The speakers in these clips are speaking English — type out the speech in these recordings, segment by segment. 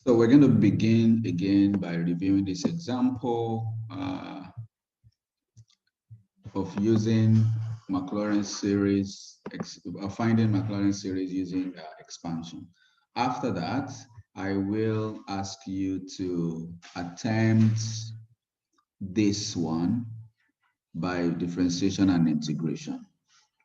So we're going to begin again by reviewing this example of using Maclaurin series, finding Maclaurin series using expansion. After that, I will ask you to attempt this one by differentiation and integration.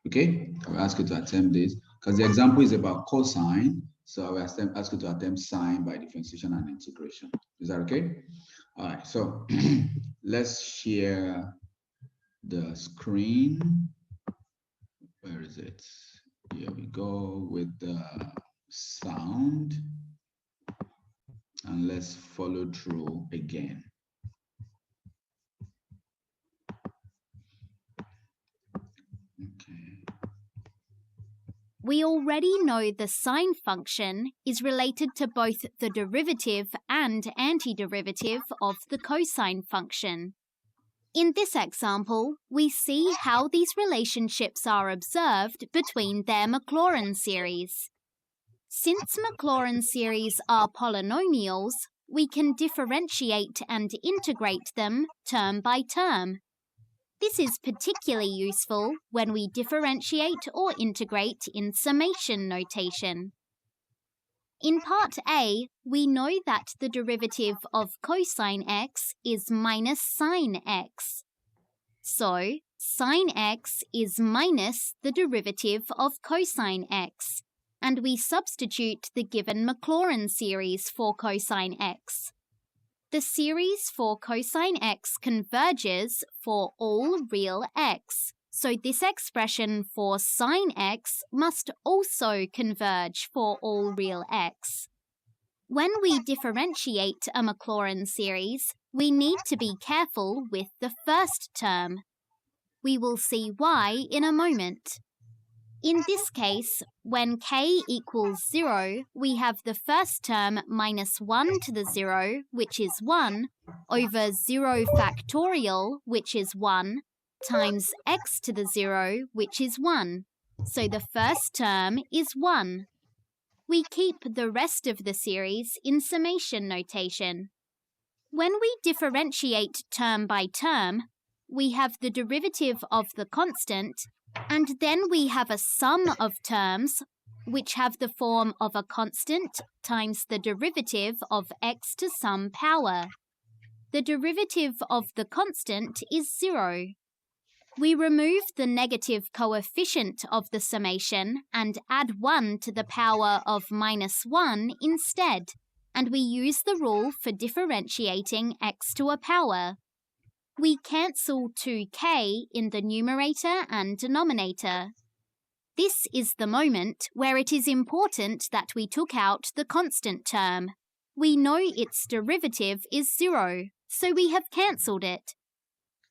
Okay, I will ask you to attempt this because the example is about cosine. So I will ask you to attempt sine by differentiation and integration. Is that okay? All right, so let's share the screen. Where is it? Here we go with the sound. And let's follow through again. Okay. We already know the sine function is related to both the derivative and antiderivative of the cosine function. In this example, we see how these relationships are observed between their Maclaurin series. Since Maclaurin series are polynomials, we can differentiate and integrate them term by term. This is particularly useful when we differentiate or integrate in summation notation. In part A, we know that the derivative of cosine x is minus sine x. So, sine x is minus the derivative of cosine x, and we substitute the given Maclaurin series for cosine x. The series for cosine x converges for all real x, so this expression for sine x must also converge for all real x. When we differentiate a Maclaurin series, we need to be careful with the first term. We will see why in a moment. In this case, when k equals 0, we have the first term minus 1 to the 0, which is 1, over 0 factorial, which is 1, times x to the 0, which is 1. So the first term is 1. We keep the rest of the series in summation notation. When we differentiate term by term, we have the derivative of the constant, and then we have a sum of terms which have the form of a constant times the derivative of x to some power. The derivative of the constant is 0. We remove the negative coefficient of the summation and add 1 to the power of minus 1 instead, and we use the rule for differentiating x to a power. We cancel 2k in the numerator and denominator. This is the moment where it is important that we took out the constant term. We know its derivative is 0, so we have cancelled it.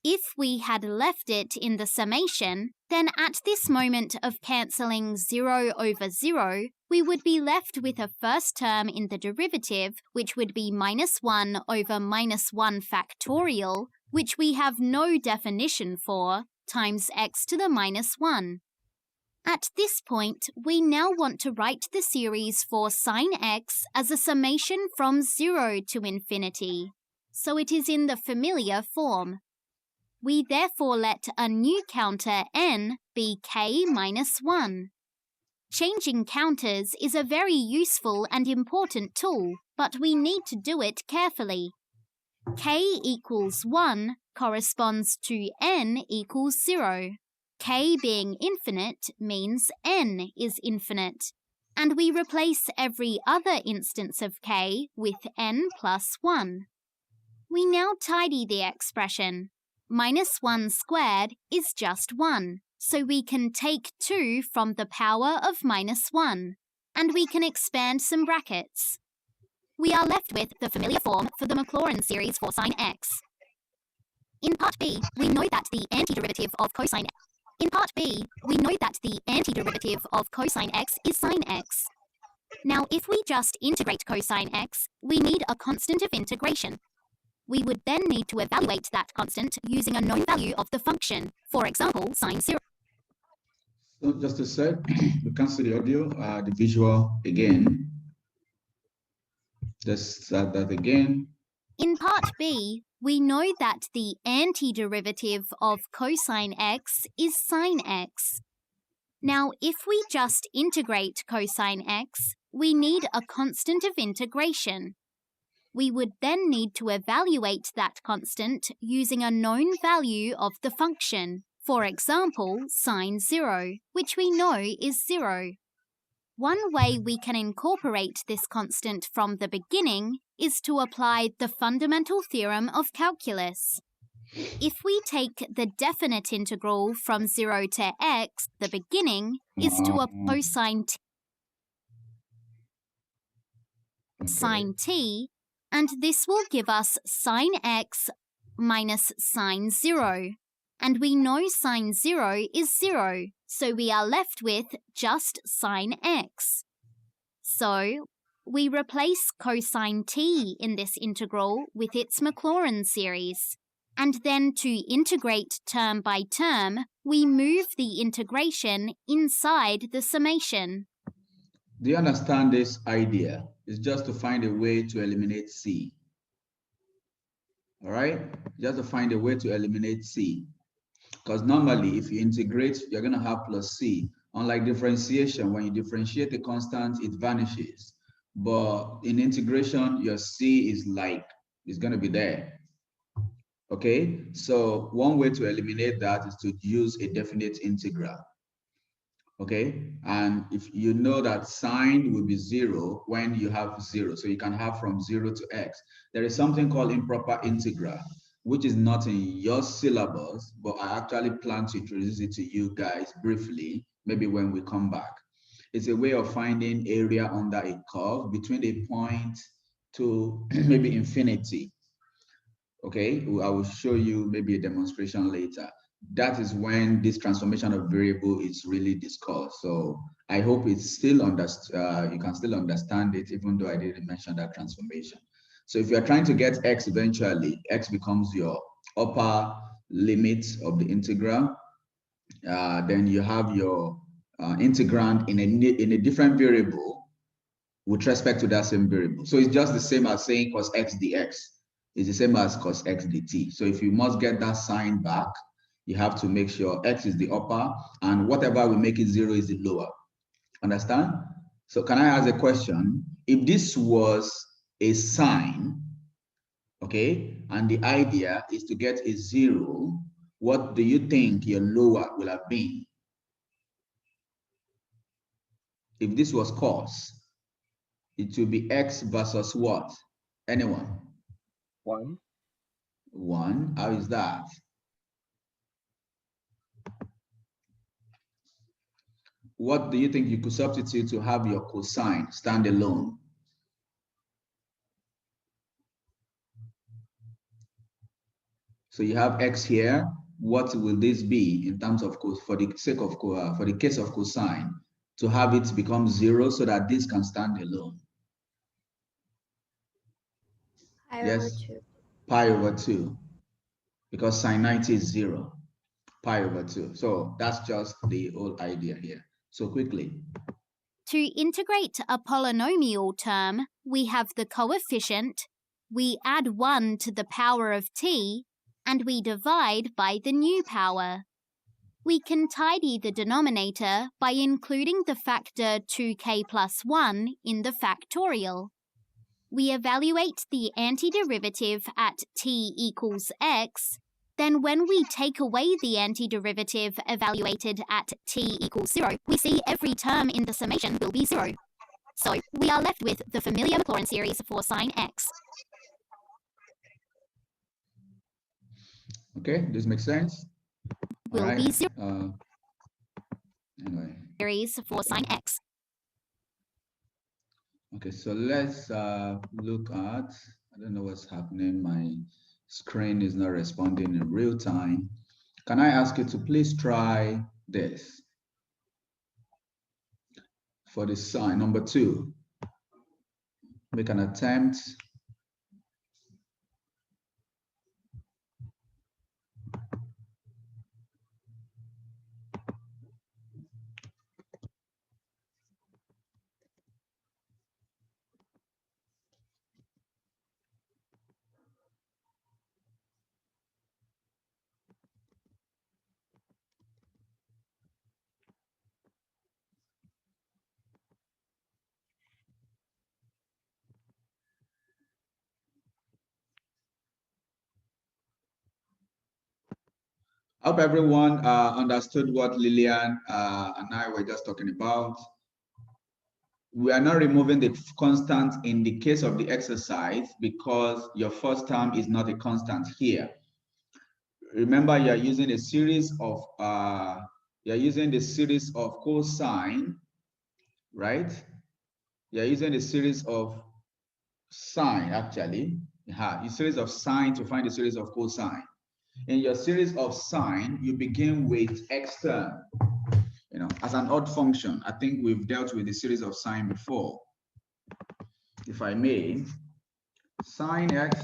If we had left it in the summation, then at this moment of cancelling 0 over 0, we would be left with a first term in the derivative, which would be minus 1 over minus 1 factorial, which we have no definition for, times x to the minus 1. At this point, we now want to write the series for sine x as a summation from 0 to infinity, so it is in the familiar form. We therefore let a new counter n be k minus 1. Changing counters is a very useful and important tool, but we need to do it carefully. K equals 1 corresponds to n equals 0. K being infinite means n is infinite, and we replace every other instance of k with n plus 1. We now tidy the expression. Minus 1 squared is just 1, so we can take 2 from the power of minus 1, and we can expand some brackets. We are left with the familiar form for the Maclaurin series for sine x. In part B, we know that the antiderivative of cosine x is sine x. Now, if we just integrate cosine x, we need a constant of integration. We would then need to evaluate that constant using a known value of the function, for example, sine 0. So just a sec, we can see the audio, the visual again. Let's start that again. In part B, we know that the antiderivative of cosine x is sine x. Now, if we just integrate cosine x, we need a constant of integration. We would then need to evaluate that constant using a known value of the function, for example, sine 0, which we know is 0. One way we can incorporate this constant from the beginning is to apply the fundamental theorem of calculus. If we take the definite integral from 0 to x, the beginning is to apply cosine t, sine t, and this will give us sine x minus sine 0. And we know sine 0 is 0, so we are left with just sine x. So, we replace cosine t in this integral with its Maclaurin series. And then to integrate term by term, we move the integration inside the summation. Do you understand this idea? It's just to find a way to eliminate c. All right? Just to find a way to eliminate c. Because normally, if you integrate, you're going to have plus c. Unlike differentiation, when you differentiate a constant, it vanishes. But in integration, your c is it's going to be there. Okay? So one way to eliminate that is to use a definite integral. Okay, and if you know that sine will be 0 when you have 0, so you can have from 0 to x. There is something called improper integra, which is not in your syllabus, but I actually plan to introduce it to you guys briefly, maybe when we come back. It's a way of finding area under a curve between a point to maybe infinity. Okay, I will show you maybe a demonstration later. That is when this transformation of variable is really discussed. So I hope it's still you can still understand it, even though I didn't mention that transformation. So if you're trying to get x eventually, x becomes your upper limit of the integral. Then you have your integrand in a different variable with respect to that same variable. So it's just the same as saying cos x dx. It's the same as cos x dt. So if you must get that sign back, you have to make sure x is the upper and whatever we make it 0 is the lower. Understand? So can I ask a question? If this was a sine, okay, and the idea is to get a 0, what do you think your lower will have been? If this was cos, it will be x versus what? Anyone? 1. 1. How is that? What do you think you could substitute to have your cosine stand alone? So you have x here. What will this be in terms of for the sake of for the case of cosine to have it become 0 so that this can stand alone? Pi over 2. Pi over 2, because sine 90 is 0. Pi over 2. So that's just the whole idea here. So quickly. To integrate a polynomial term, we have the coefficient, we add 1 to the power of t, and we divide by the new power. We can tidy the denominator by including the factor 2k plus 1 in the factorial. We evaluate the antiderivative at t equals x. Then when we take away the antiderivative evaluated at t equals 0, we see every term in the summation will be 0. So we are left with the familiar Maclaurin series for sine x. Okay, this makes sense? Will be 0 anyway. series for sine x. Okay, so let's look at, I don't know what's happening. My screen is not responding in real time. Can I ask you to please try this? For the sine, number 2, make an attempt. I hope everyone understood what Lillian and I were just talking about. We are not removing the constant in the case of the exercise because your first term is not a constant here. Remember, you are using a series of cosine, right? You are using a series of sine, actually. A series of sine to find a series of cosine. In your series of sine, you begin with x term, as an odd function. I think we've dealt with the series of sine before. If I may, sine x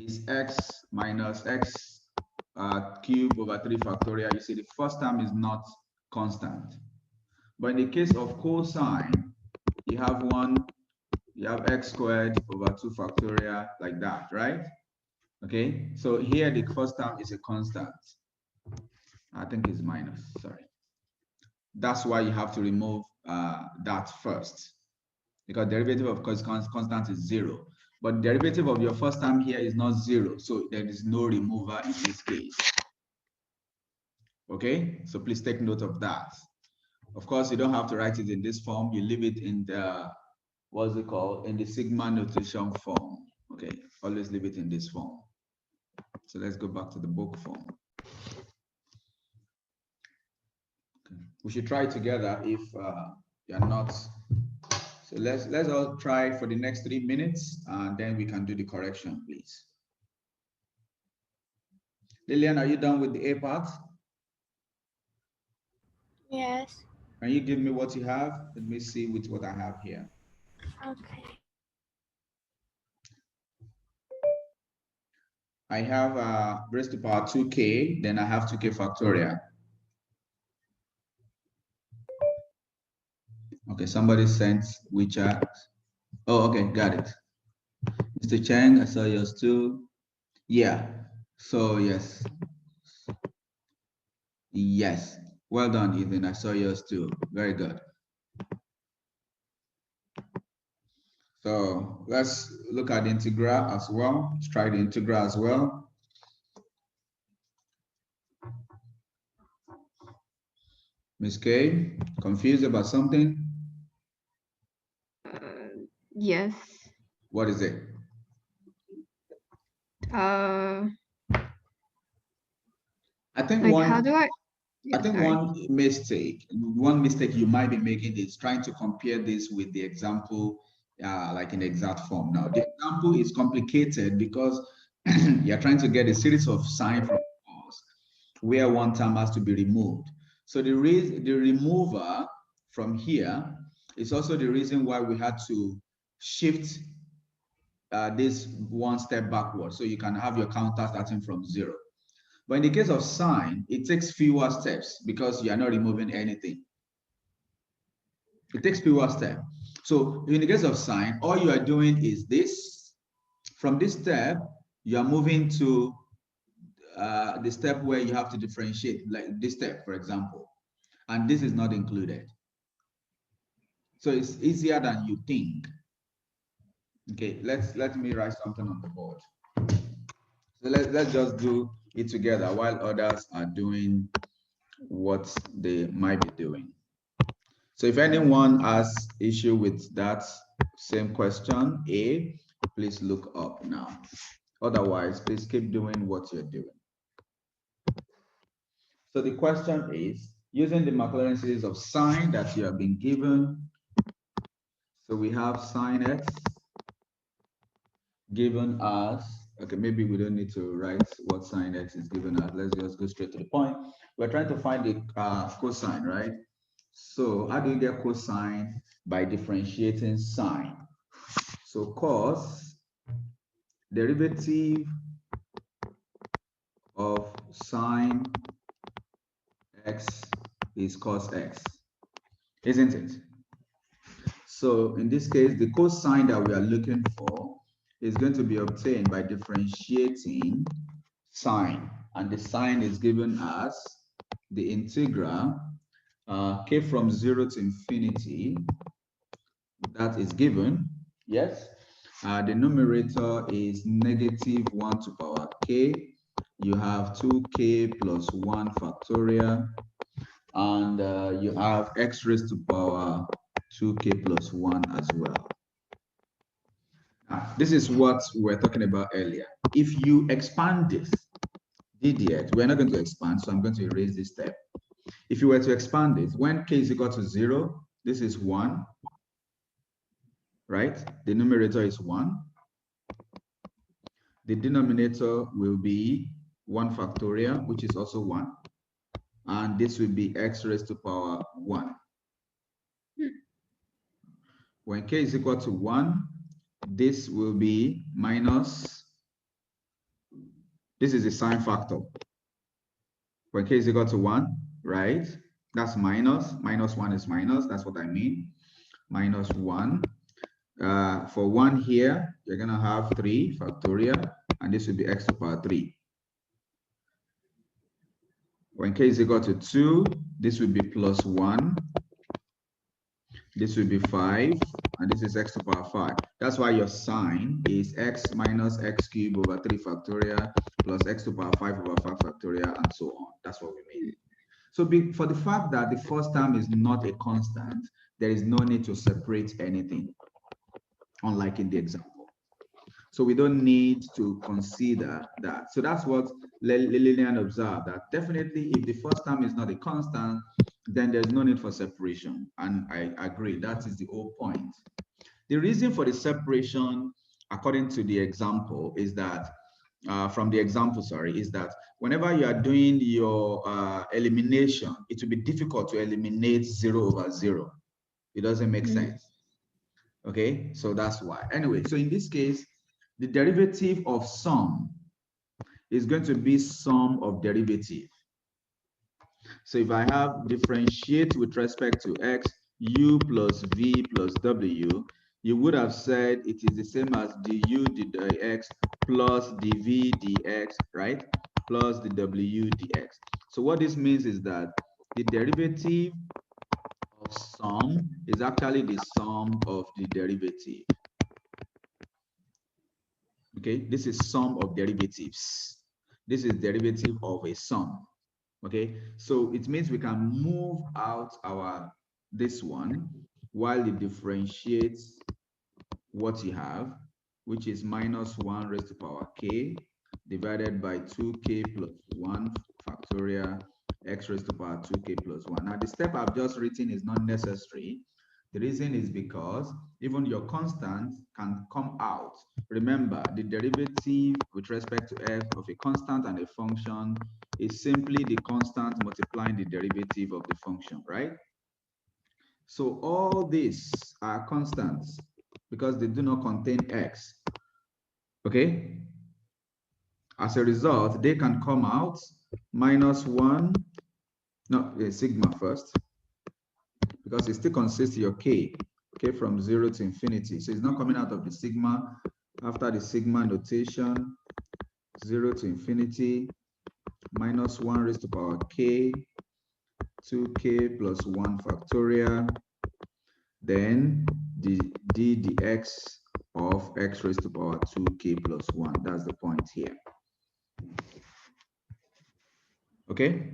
is x minus x cubed over 3 factorial. You see, the first term is not constant. But in the case of cosine, you have x squared over 2 factorial, like that, right? Okay, so here the first term is a constant. I think it's minus, sorry. That's why you have to remove that first, because derivative of constant is 0. But derivative of your first term here is not 0, so there is no remover in this case. Okay, so please take note of that. Of course, you don't have to write it in this form. You leave it in the, what's it called, in the sigma notation form. Okay, always leave it in this form. So let's go back to the book form. Okay. We should try together if you're not. So let's all try for the next 3 minutes, and then we can do the correction, please. Lillian, are you done with the A part? Yes. Can you give me what you have? Let me see with what I have here. Okay. I have raised to power 2k, then I have 2k factorial. Okay, somebody sent WeChat. Oh, okay, got it. Mr. Chang, I saw yours too. Yeah, so yes. Yes, well done, Ethan. I saw yours too. Very good. So let's look at the integral as well. Let's try the integral as well. Miss K, confused about something? Yes. What is it? I think like one. how do I? I think Sorry. one mistake you might be making is trying to compare this with the example, like in exact form. Now, the example is complicated because you're trying to get a series of sine from cos where one term has to be removed. So the remover from here is also the reason why we had to shift this one step backward, so you can have your counter starting from 0. But in the case of sine, it takes fewer steps because you are not removing anything. It takes fewer steps. So in the case of sine, all you are doing is this. From this step, you are moving to the step where you have to differentiate, like this step, for example. And this is not included. So it's easier than you think. Okay, let me write something on the board. So let's just do it together while others are doing what they might be doing. So if anyone has issue with that same question, A, please look up now. Otherwise, please keep doing what you're doing. So the question is, using the Maclaurin series of sine that you have been given, so we have sine x given as, okay, maybe we don't need to write what sine x is given as. Let's just go straight to the point. We're trying to find the cosine, right? So how do you get cosine? By differentiating sine. So cos derivative of sine x is cos x, isn't it? So in this case, the cosine that we are looking for is going to be obtained by differentiating sine, and the sine is given as the integral k from 0 to infinity. That is given, yes. The numerator is -1 to power k you have 2k plus 1 factorial, and you have x raised to power 2k plus 1 as well. This is what we were talking about earlier. If you expand this, ddx, we're not going to expand, so I'm going to erase this step. If you were to expand it, when k is equal to 0, this is 1, right? The numerator is 1. The denominator will be 1 factorial, which is also 1. And this will be x raised to power 1. When k is equal to 1, this will be minus, this is the sign factor. When k is equal to 1, right? That's minus 1 is minus, that's what I mean. Minus 1. For 1 here, you're going to have 3 factorial, and this will be x to the power 3. When k is equal to 2, this will be plus 1. This will be 5, and this is x to the power 5. That's why your sign is x minus x cubed over 3 factorial plus x to the power 5 over 5 factorial, and so on. That's what we mean. So for the fact that the first term is not a constant, there is no need to separate anything, unlike in the example. So we don't need to consider that. So that's what Lillian observed, that definitely if the first term is not a constant, then there's no need for separation. And I agree, that is the whole point. The reason for the separation, according to the example, is that, is that whenever you are doing your elimination, it will be difficult to eliminate 0 over 0. It doesn't make sense. Okay, so that's why. Anyway, so in this case, the derivative of sum is going to be sum of derivative. So if I have differentiate with respect to x, u plus v plus w, you would have said it is the same as du dx plus dv dx, right? Plus the w dx. So what this means is that the derivative of sum is actually the sum of the derivative. Okay, this is sum of derivatives. This is derivative of a sum. Okay, so it means we can move out this one while it differentiates what you have, which is minus 1 raised to power k divided by 2k plus 1 factorial x raised to power 2k plus 1. Now the step I've just written is not necessary. The reason is because even your constant can come out. Remember, the derivative with respect to f of a constant and a function is simply the constant multiplying the derivative of the function, right? So all these are constants because they do not contain x. Okay? As a result, they can come out minus 1, sigma first, because it still consists of your k from 0 to infinity. So it's not coming out of the sigma. After the sigma notation, 0 to infinity, minus 1 raised to power k, 2k plus 1 factorial, then the ddx of x raised to power 2k plus 1. That's the point here. Okay?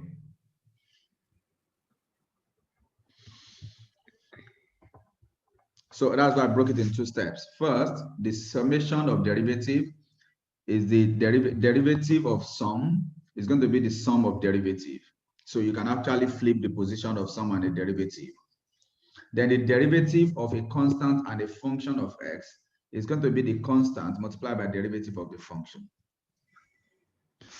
So that's why I broke it in 2 steps. First, the summation of derivative is the derivative of sum is going to be the sum of derivative. So you can actually flip the position of sum and a derivative. Then the derivative of a constant and a function of x is going to be the constant multiplied by derivative of the function.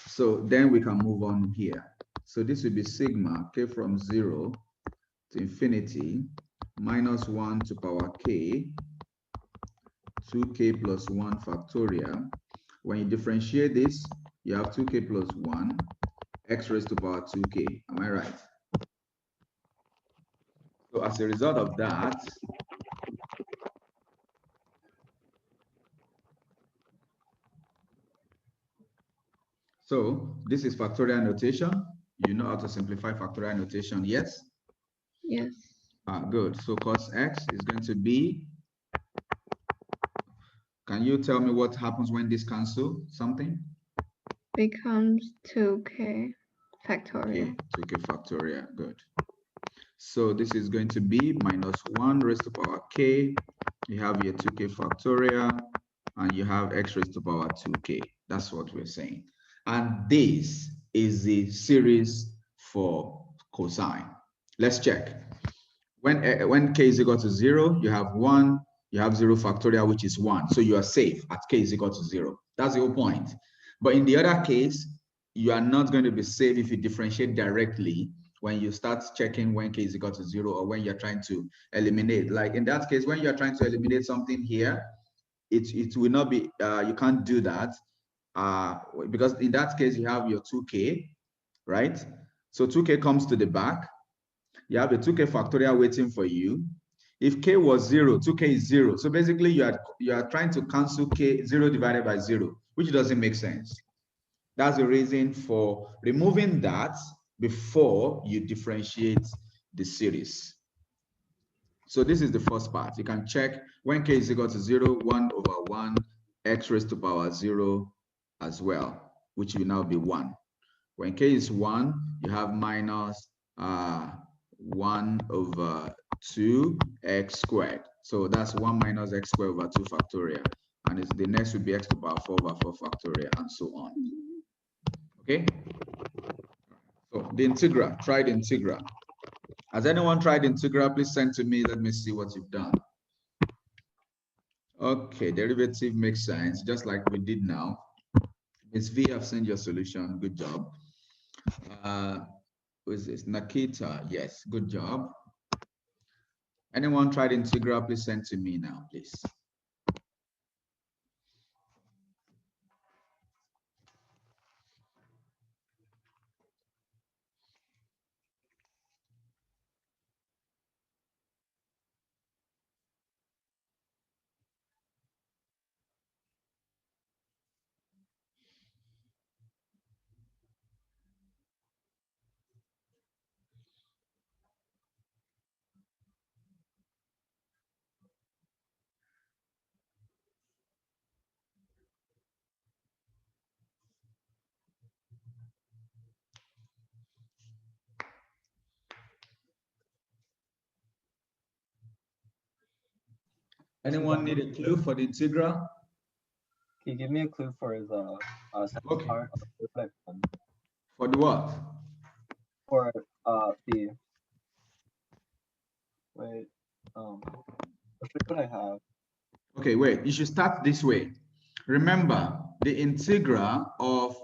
So then we can move on here. So this will be sigma k from 0 to infinity minus 1 to power k, 2k plus 1 factorial. When you differentiate this, you have 2k plus 1, x raised to power 2k. Am I right? So as a result of that, so this is factorial notation. You know how to simplify factorial notation, yes? Yes. Good. So cos x is going to be, can you tell me what happens when this cancels something? becomes 2k factorial. Okay, 2k factorial, good. So this is going to be minus 1 raised to power k. You have your 2k factorial, and you have x raised to power 2k. That's what we're saying. And this is the series for cosine. Let's check. When k is equal to 0, you have 1, you have 0 factorial, which is 1. So you are safe at k is equal to 0. That's the whole point. But in the other case, you are not going to be safe if you differentiate directly when you start checking when k is equal to 0 or when you're trying to eliminate. Like in that case, when you're trying to eliminate something here, it will not be, you can't do that because in that case, you have your 2k, right? So 2k comes to the back. You have a 2k factorial waiting for you. If k was 0, 2k is 0. So basically, you are trying to cancel k 0 divided by 0, which doesn't make sense. That's the reason for removing that before you differentiate the series. So this is the first part. You can check when k is equal to 0, 1 over 1, x raised to power 0 as well, which will now be 1. When k is 1, you have minus 1 over 2x squared. So that's 1 minus x squared over 2 factorial. And the next will be x to the power 4 over 4 factorial, and so on. Okay? So the integral, try the integral. Has anyone tried the integral? Please send to me. Let me see what you've done. Okay, derivative makes sense, just like we did now. Ms. V, I've sent your solution. Good job. Who is this? Nakita. Yes, good job. Anyone tried integral? Please send to me now, please. Anyone need a clue for the integral? Can you give me a clue for the second Okay. part of the reflection? For the what? For the wait, what I have? Okay, wait. You should start this way. Remember the integral of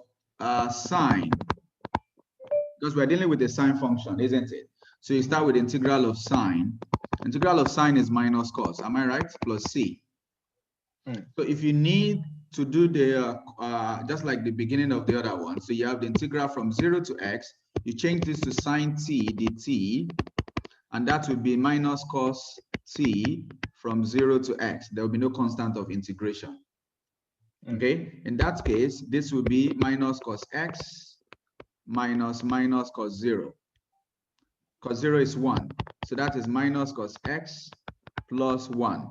sine, because we're dealing with the sine function, isn't it? So you start with integral of sine. Integral of sine is minus cos. Am I right? Plus c. So if you need to do the just like the beginning of the other one, so you have the integral from 0 to x, you change this to sine t dt, and that will be minus cos t from 0 to x. There will be no constant of integration. Okay, in that case, this will be minus cos x minus cos 0. Cos 0 is 1, so that is minus cos x plus 1.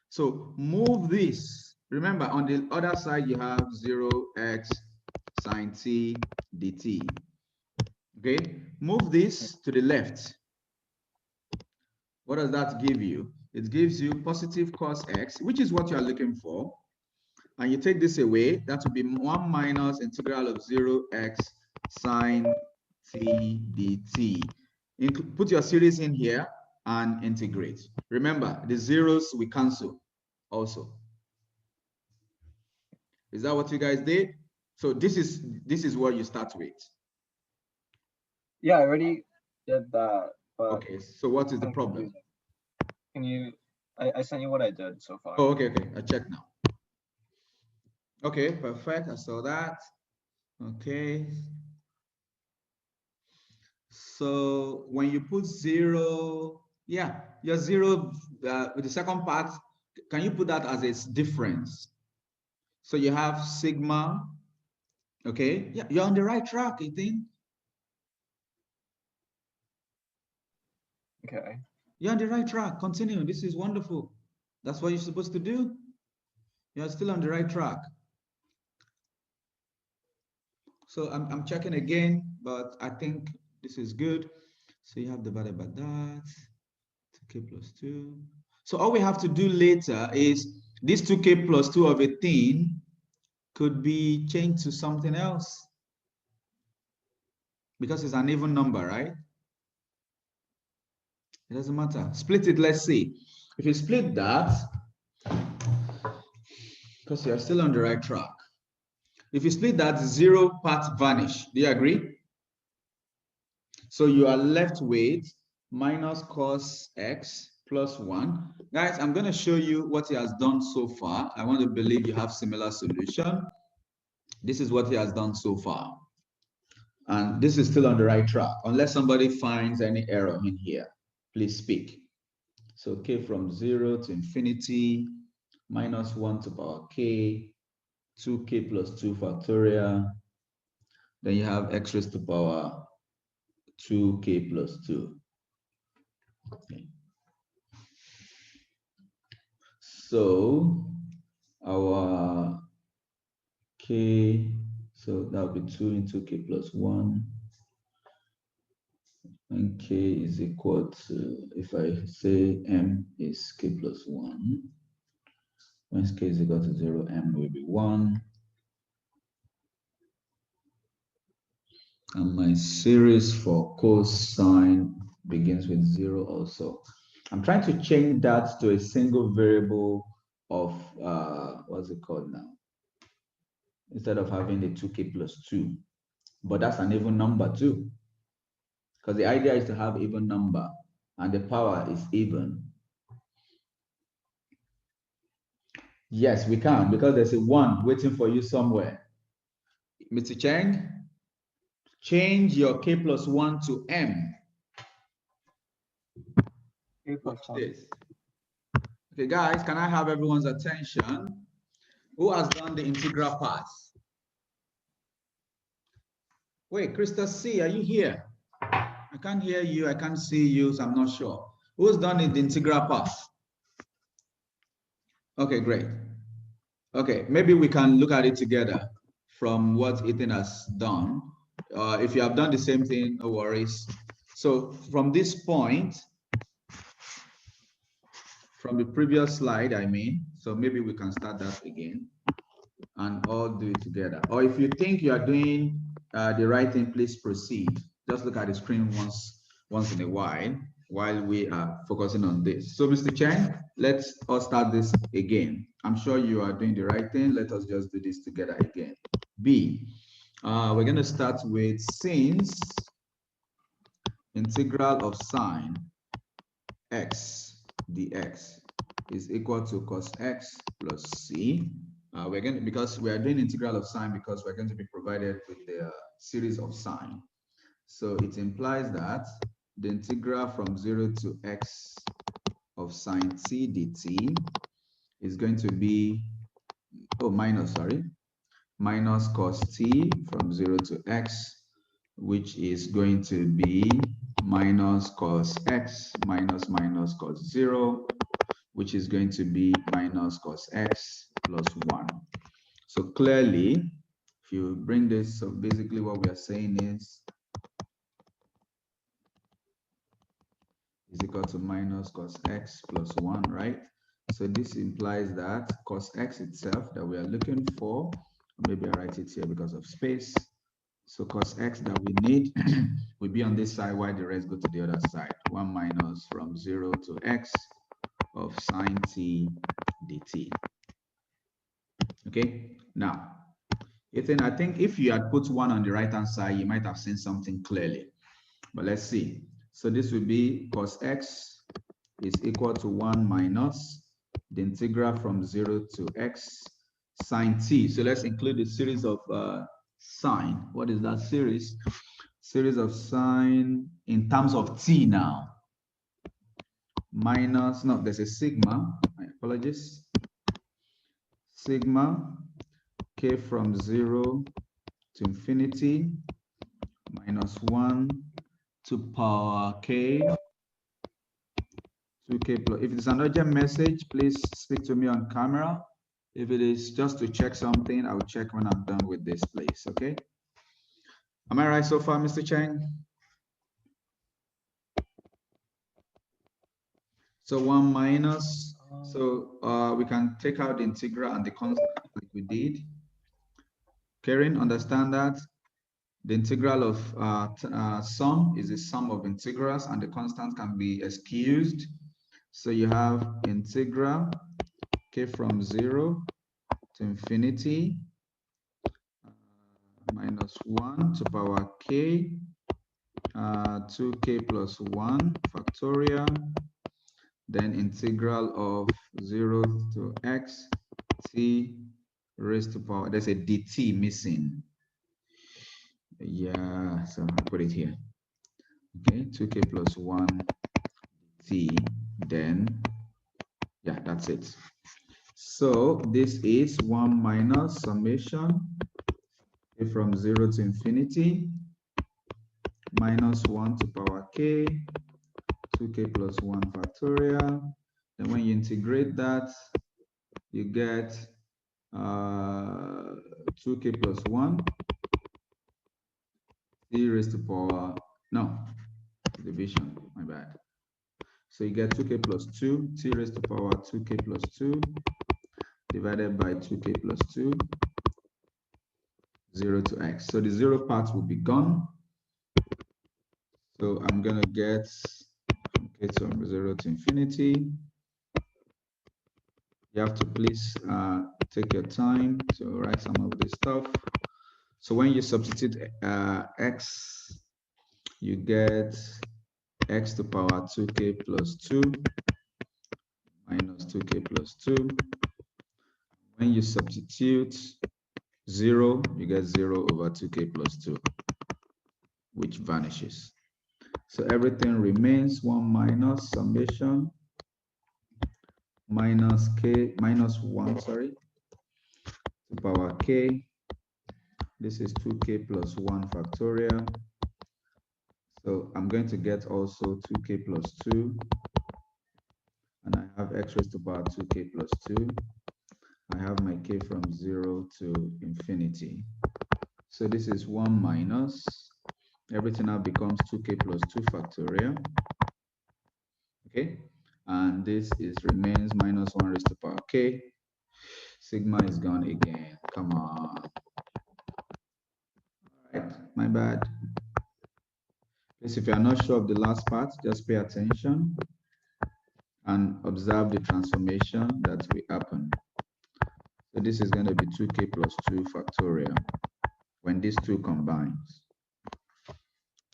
So move this. Remember, on the other side, you have 0x sine t dt. Okay, move this to the left. What does that give you? It gives you positive cos x, which is what you are looking for. And you take this away, that will be 1 minus integral of 0x sine t dt. Put your series in here and integrate. Remember, the zeros we cancel also. Is that what you guys did? So this is what you start with. Yeah, I already did that. But okay, so what is the problem? Can you? I sent you what I did so far. Oh, okay, I check now. Okay, perfect. I saw that. Okay. So when you put 0, yeah, your 0 with the second part, can you put that as a difference? So you have sigma. Okay, yeah, you're on the right track, I think. Okay. You're on the right track. Continue. This is wonderful. That's what you're supposed to do. You're still on the right track. So I'm checking again, but I think this is good. So you have divided by that, 2k plus 2. So all we have to do later is this 2k plus 2 of a thing could be changed to something else because it's an even number, right? It doesn't matter. Split it, let's see. If you split that, because you're still on the right track. If you split that, 0 parts vanish. Do you agree? So you are left with minus cos x plus 1. Guys, I'm going to show you what he has done so far. I want to believe you have similar solution. This is what he has done so far. And this is still on the right track. Unless somebody finds any error in here, please speak. So k from 0 to infinity, minus 1 to power k, 2k plus 2 factorial. Then you have x raised to power 2k plus 2. Okay. So our k, so that will be 2 into k plus 1. And k is equal to, if I say m is k plus 1, when k is equal to 0, m will be 1. And my series for cosine begins with 0 also. I'm trying to change that to a single variable of, what's it called now? Instead of having the 2k plus 2. But that's an even number too. Because the idea is to have even number and the power is even. Yes, we can, because there's a 1 waiting for you somewhere. Mr. Cheng, change your k plus 1 to m. Watch this. Okay, guys, can I have everyone's attention? Who has done the integral part? Wait, Krista C, are you here? I can't hear you, I can't see you, so I'm not sure. Who's done the integral part? Okay, great. Okay, maybe we can look at it together from what Ethan has done. If you have done the same thing, no worries. So from this point, from the previous slide, I mean, so maybe we can start that again and all do it together. Or if you think you are doing the right thing, please proceed. Just look at the screen once in a while we are focusing on this. So Mr. Chen, let's all start this again. I'm sure you are doing the right thing. Let us just do this together again. B, we're going to start with since integral of sine x dx is equal to cos x plus c. We're going to, because we are doing integral of sine because we're going to be provided with the series of sine. So it implies that the integral from 0 to x of sine t dt is going to be, minus cos t from 0 to x, which is going to be minus cos x minus cos 0, which is going to be minus cos x plus 1. So clearly, if you bring this, so basically what we are saying is equal to minus cos x plus 1, right? So this implies that cos x itself that we are looking for, maybe I write it here because of space. So cos x that we need will be on this side while the rest go to the other side. 1 minus from 0 to x of sine t dt. Okay, now, Ethan, I think if you had put 1 on the right-hand side, you might have seen something clearly. But let's see. So this will be cos x is equal to 1 minus the integral from 0 to x sine t. So let's include the series of sine. What is that series? Series of sine in terms of t now. Minus, no, there's a sigma, my apologies. Sigma k from 0 to infinity minus 1 to power k 2k plus. If it's an urgent message, please speak to me on camera. If it is just to check something, I will check when I'm done with this, please. Okay. Am I right so far, Mr. Cheng? So 1 minus, so we can take out the integral and the constant like we did. Karen, understand that? The integral of sum is the sum of integrals and the constant can be excused. So you have integral k from 0 to infinity minus 1 to power k 2k plus 1 factorial, then integral of 0 to x t raised to power, there's a dt missing. Yeah, so I put it here. Okay, 2k plus 1 t, then, yeah, that's it. So this is 1 minus summation from 0 to infinity minus 1 to power k 2k plus 1 factorial. Then when you integrate that, you get 2k plus 1 t raised to power, no, division, my bad. So you get 2k plus 2 t raised to power 2k plus 2 divided by 2k plus 2, 0 to x. So the 0 part will be gone. So I'm going to get from k to 0 to infinity. You have to please take your time to write some of this stuff. So when you substitute x, you get x to power 2k plus 2 minus 2k plus 2. When you substitute 0, you get 0 over 2k plus 2, which vanishes. So everything remains 1 minus summation minus k minus 1, sorry, to power k. This is 2k plus 1 factorial. So I'm going to get also 2k plus 2. And I have x raised to power 2k plus 2. I have my k from 0 to infinity. So this is 1 minus. Everything now becomes 2k plus 2 factorial. Okay. And this is remains minus 1 raised to power k. Sigma is gone again. Come on. All right. My bad. Please, if you are not sure of the last part, just pay attention and observe the transformation that will happen. So this is going to be 2k plus 2 factorial when these two combines.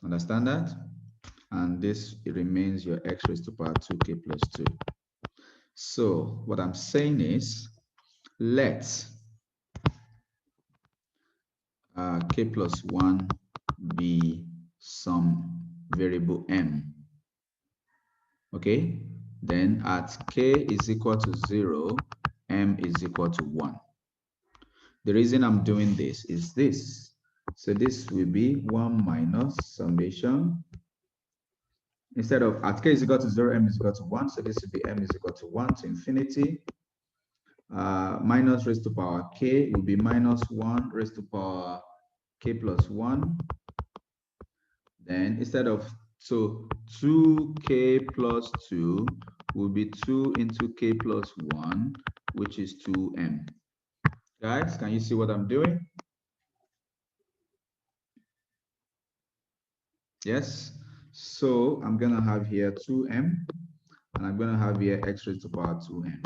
Understand that? And this remains your x raised to power 2k plus 2. So what I'm saying is, let k plus 1 be some variable m. Okay? Then at k is equal to 0, m is equal to 1. The reason I'm doing this is this. So this will be 1 minus summation. Instead of at k is equal to 0, m is equal to 1. So this will be m is equal to 1 to infinity. Minus raised to power k will be minus 1 raised to power k plus 1. Then instead of, so 2k plus 2 will be 2 into k plus 1, which is 2m. Guys, can you see what I'm doing? Yes. So I'm going to have here 2m, and I'm going to have here x raised to power 2m.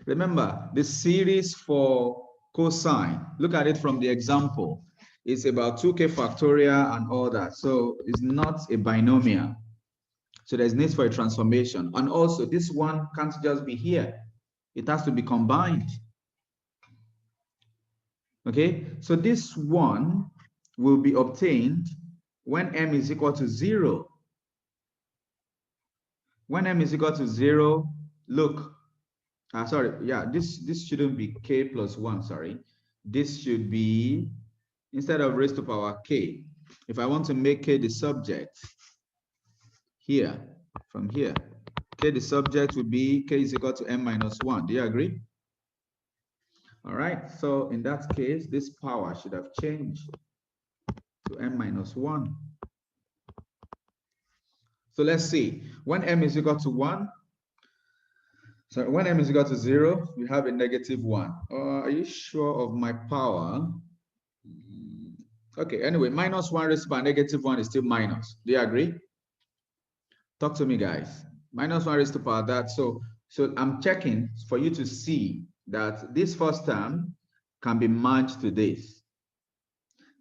Remember, the series for cosine, look at it from the example. It's about 2k factorial and all that. So it's not a binomial. So there's need for a transformation. And also, this one can't just be here. It has to be combined. Okay, so this one will be obtained when m is equal to 0. When m is equal to 0, look, sorry, yeah, this shouldn't be k plus 1, sorry. This should be, instead of raised to power k, if I want to make k the subject, here, from here, k the subject would be k is equal to m minus 1. Do you agree? All right, so in that case, this power should have changed. to m minus 1. So let's see, when m is equal to 1, so when m is equal to 0, we have a negative 1. Are you sure of my power? Okay, anyway, minus 1 raised to power negative 1 is still minus. Do you agree? Talk to me, guys. Minus 1 raised to power that. So I'm checking for you to see that this first term can be merged to this.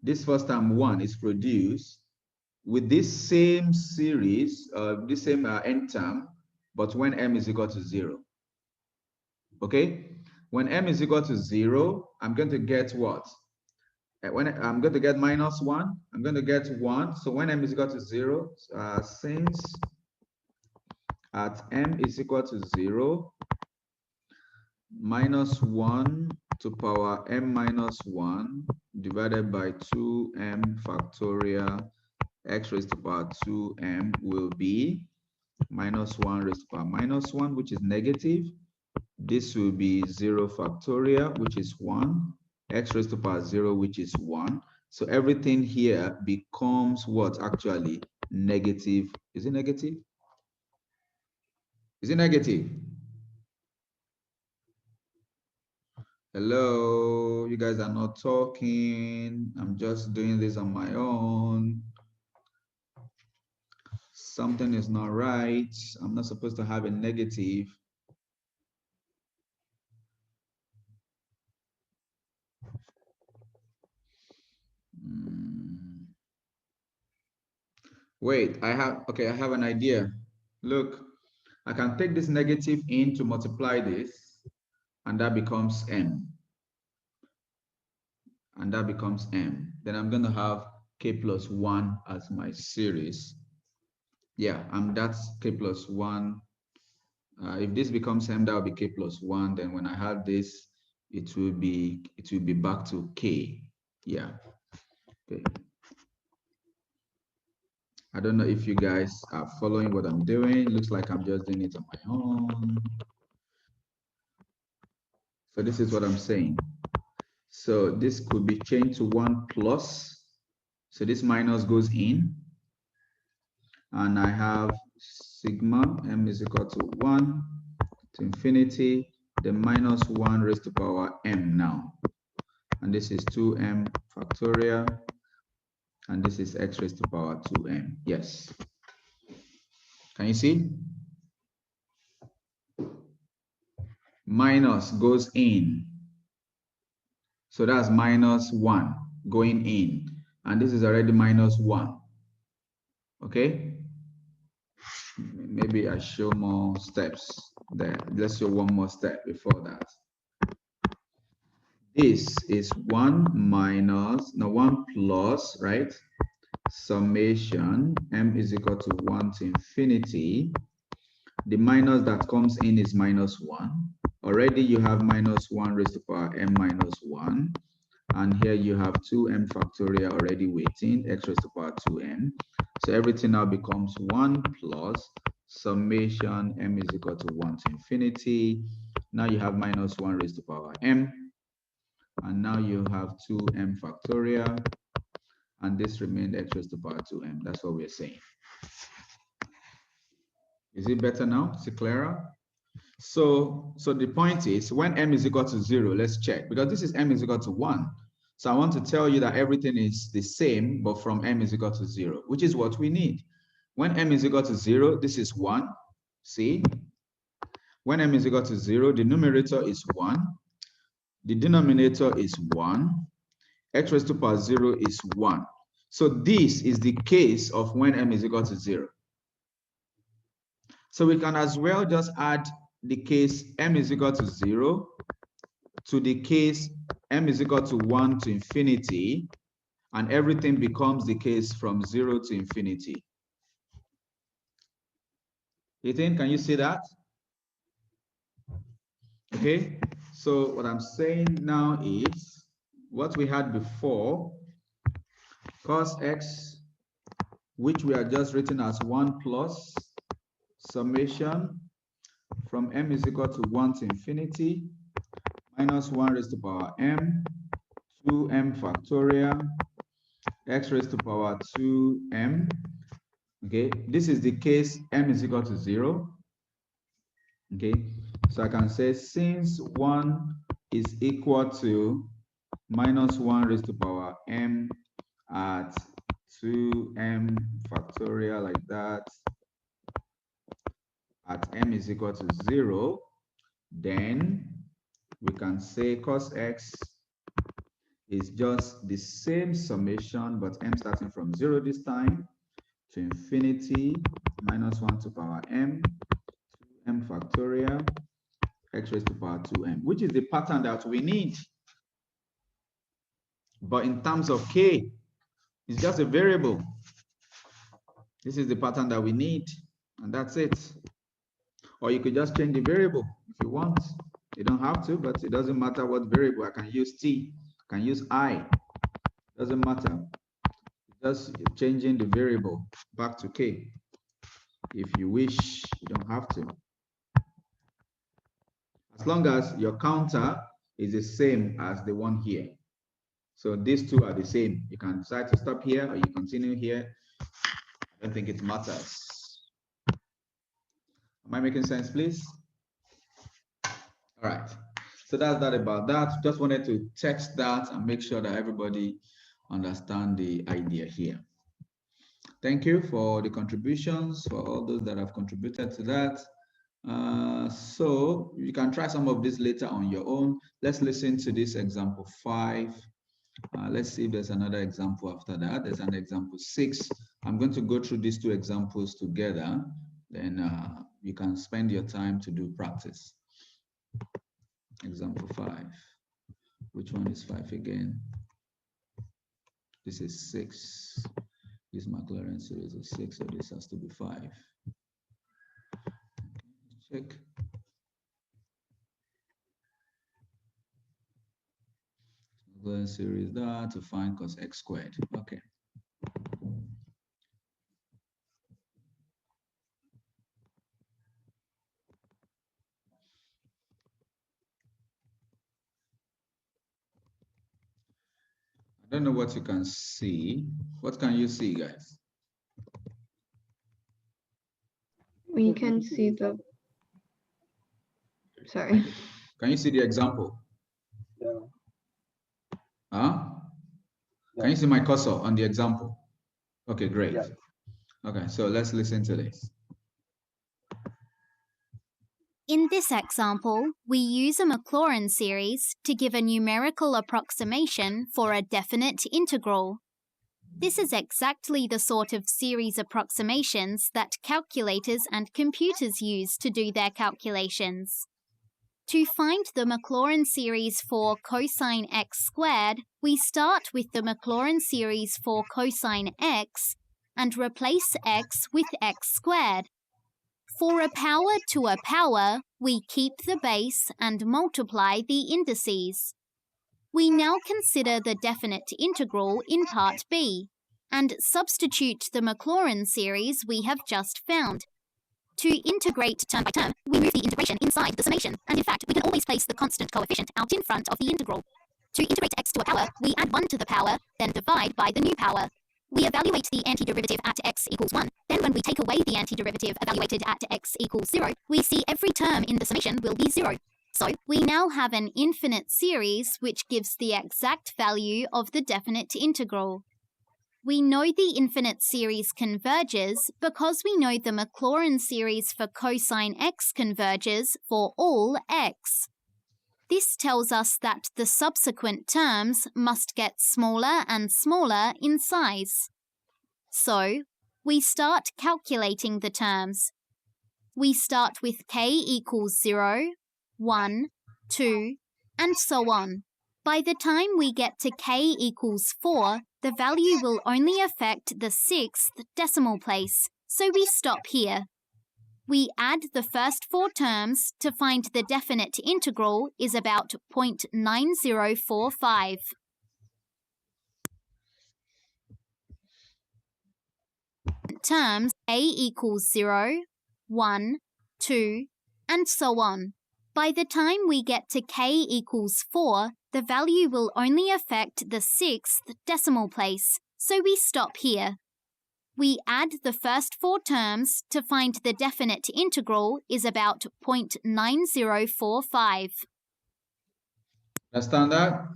This first term 1 is produced with this same series, this same n term, but when m is equal to 0. Okay? When m is equal to 0, I'm going to get what? When I'm going to get minus 1, I'm going to get 1. So when m is equal to 0, since at m is equal to 0, minus 1 to power m minus 1 divided by 2m factorial x raised to power 2m will be minus 1 raised to power minus 1, which is negative. This will be 0 factorial, which is 1, x raised to power 0, which is 1. So everything here becomes what? Actually negative. Is it negative? Is it negative? Hello, you guys are not talking. I'm just doing this on my own. Something is not right. I'm not supposed to have a negative. Wait, I have an idea. Look, I can take this negative in to multiply this, and that becomes m. And that becomes m. Then I'm going to have k plus 1 as my series. Yeah, and that's k plus 1. If this becomes m, that will be k plus 1. Then when I have this, it will be back to k. Yeah. Okay. I don't know if you guys are following what I'm doing. It looks like I'm just doing it on my own. So this is what I'm saying. So this could be changed to 1 plus. So this minus goes in. And I have sigma m is equal to 1 to infinity, the minus 1 raised to power m now. And this is 2m factorial. And this is x raised to power 2m. Yes. Can you see? Minus goes in. So that's minus 1 going in. And this is already minus 1. Okay? Maybe I show more steps there. Let's show one more step before that. This is 1 plus, right? Summation m is equal to 1 to infinity. The minus that comes in is minus 1. Already you have minus 1 raised to power m minus 1. And here you have 2m factorial already waiting, x raised to power 2m. So everything now becomes 1 plus summation m is equal to 1 to infinity. Now you have minus 1 raised to power m. And now you have 2m factorial. And this remained x raised to power 2m. That's what we're saying. Is it better now? Is it clearer? So the point is, when m is equal to 0, let's check, because this is m is equal to 1. So I want to tell you that everything is the same, but from m is equal to 0, which is what we need. When m is equal to 0, this is 1. See? When m is equal to 0, the numerator is 1. The denominator is 1. X raised to power 0 is 1. So this is the case of when m is equal to 0. So we can as well just add the case m is equal to 0 to the case m is equal to 1 to infinity, and everything becomes the case from 0 to infinity. Ethan, can you see that? Okay, so what I'm saying now is what we had before, cos x, which we are just written as 1 plus summation from m is equal to 1 to infinity minus 1 raised to power m, 2m factorial, x raised to power 2m. Okay, this is the case m is equal to 0. Okay, so I can say since 1 is equal to minus 1 raised to power m at 2m factorial like that at m is equal to 0, then we can say cos x is just the same summation, but m starting from 0 this time to infinity minus 1 to power m, 2m factorial, x raised to power 2m, which is the pattern that we need. But in terms of k, it's just a variable. This is the pattern that we need, and that's it. Or you could just change the variable if you want. You don't have to, but it doesn't matter what variable. I can use t, I can use I. Doesn't matter. Just changing the variable back to k. If you wish, you don't have to. As long as your counter is the same as the one here. So these two are the same. You can decide to stop here or you continue here. I don't think it matters. Am I making sense, please? All right. So that's that about that. Just wanted to text that and make sure that everybody understand the idea here. Thank you for the contributions, for all those that have contributed to that. So you can try some of this later on your own. Let's listen to this example 5. Let's see if there's another example after that. There's an example 6. I'm going to go through these two examples together. Then you can spend your time to do practice. Example 5. Which one is 5 again? This is 6. This Maclaurin series is 6, so this has to be 5. Check. Maclaurin series that to find cos x squared. Okay. I don't know what you can see. What can you see, guys? We can see the, sorry. Can you see the example? Yeah. Huh? Can you see my cursor on the example? Okay, great. Yeah. Okay, so let's listen to this. In this example, we use a Maclaurin series to give a numerical approximation for a definite integral. This is exactly the sort of series approximations that calculators and computers use to do their calculations. To find the Maclaurin series for cosine x squared, we start with the Maclaurin series for cosine x and replace x with x squared. For a power to a power, we keep the base and multiply the indices. We now consider the definite integral in part B and substitute the Maclaurin series we have just found. To integrate term by term, we move the integration inside the summation, and in fact, we can always place the constant coefficient out in front of the integral. To integrate x to a power, we add 1 to the power, then divide by the new power. We evaluate the antiderivative at x equals 1. Then when we take away the antiderivative evaluated at x equals 0, we see every term in the summation will be 0. So we now have an infinite series which gives the exact value of the definite integral. We know the infinite series converges because we know the Maclaurin series for cosine x converges for all x. This tells us that the subsequent terms must get smaller and smaller in size. So, we start calculating the terms. We start with k equals 0, 1, 2, and so on. By the time we get to k equals 4, the value will only affect the 6th decimal place, so we stop here. We add the first 4 terms to find the definite integral is about 0.9045. Terms a equals 0, 1, 2, and so on. By the time we get to k equals 4, the value will only affect the 6th decimal place, So we stop here. We add the first 4 terms to find the definite integral is about 0.9045. Understand that?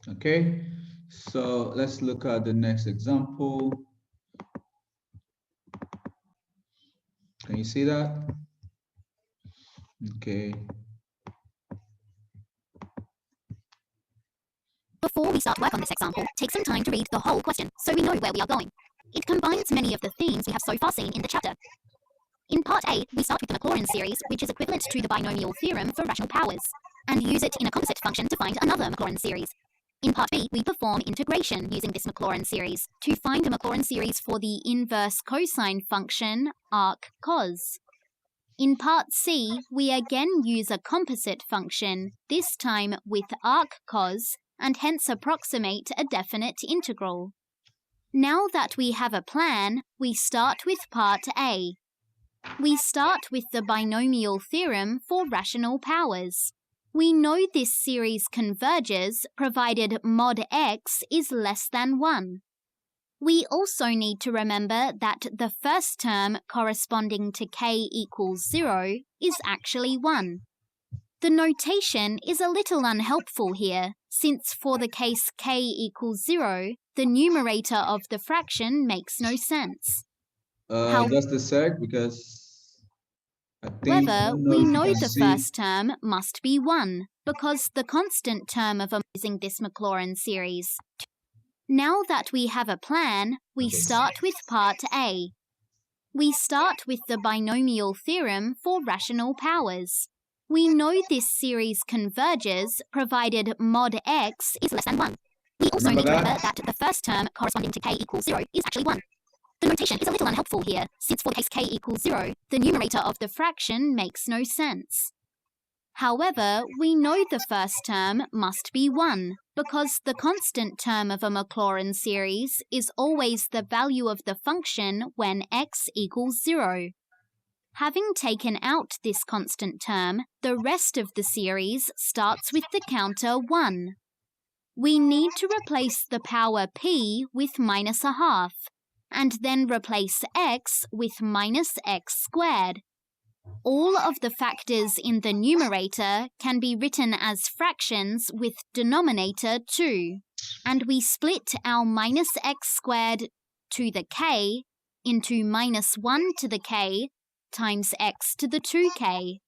Okay, so let's look at the next example. Can you see that? Okay. Before we start work on this example, take some time to read the whole question so we know where we are going. It combines many of the themes we have so far seen in the chapter. In part A, we start with the Maclaurin series, which is equivalent to the binomial theorem for rational powers, and use it in a composite function to find another Maclaurin series. In part B, we perform integration using this Maclaurin series to find a Maclaurin series for the inverse cosine function arccos. In part C, we again use a composite function, this time with arccos, and hence approximate a definite integral. Now that we have a plan, we start with part A. We start with the binomial theorem for rational powers. We know this series converges provided mod x is less than 1. We also need to remember that the first term corresponding to k equals 0 is actually 1. The notation is a little unhelpful here, since for the case k equals 0, the numerator of the fraction makes no sense. Just a sec, because I think However, we know the first term must be 1, because the constant term of using this Maclaurin series. Now that we have a plan, we start with part A. We start with the binomial theorem for rational powers. We know this series converges provided mod x is less than 1. We also need to remember that the first term corresponding to k equals 0 is actually 1. The notation is a little unhelpful here, since for the case k equals 0, the numerator of the fraction makes no sense. However, we know the first term must be 1, because the constant term of a Maclaurin series is always the value of the function when x equals 0. Having taken out this constant term, the rest of the series starts with the counter 1. We need to replace the power p with minus a half, and then replace x with minus x squared. All of the factors in the numerator can be written as fractions with denominator 2, and we split our minus x squared to the k into minus 1 to the k times x to the 2k.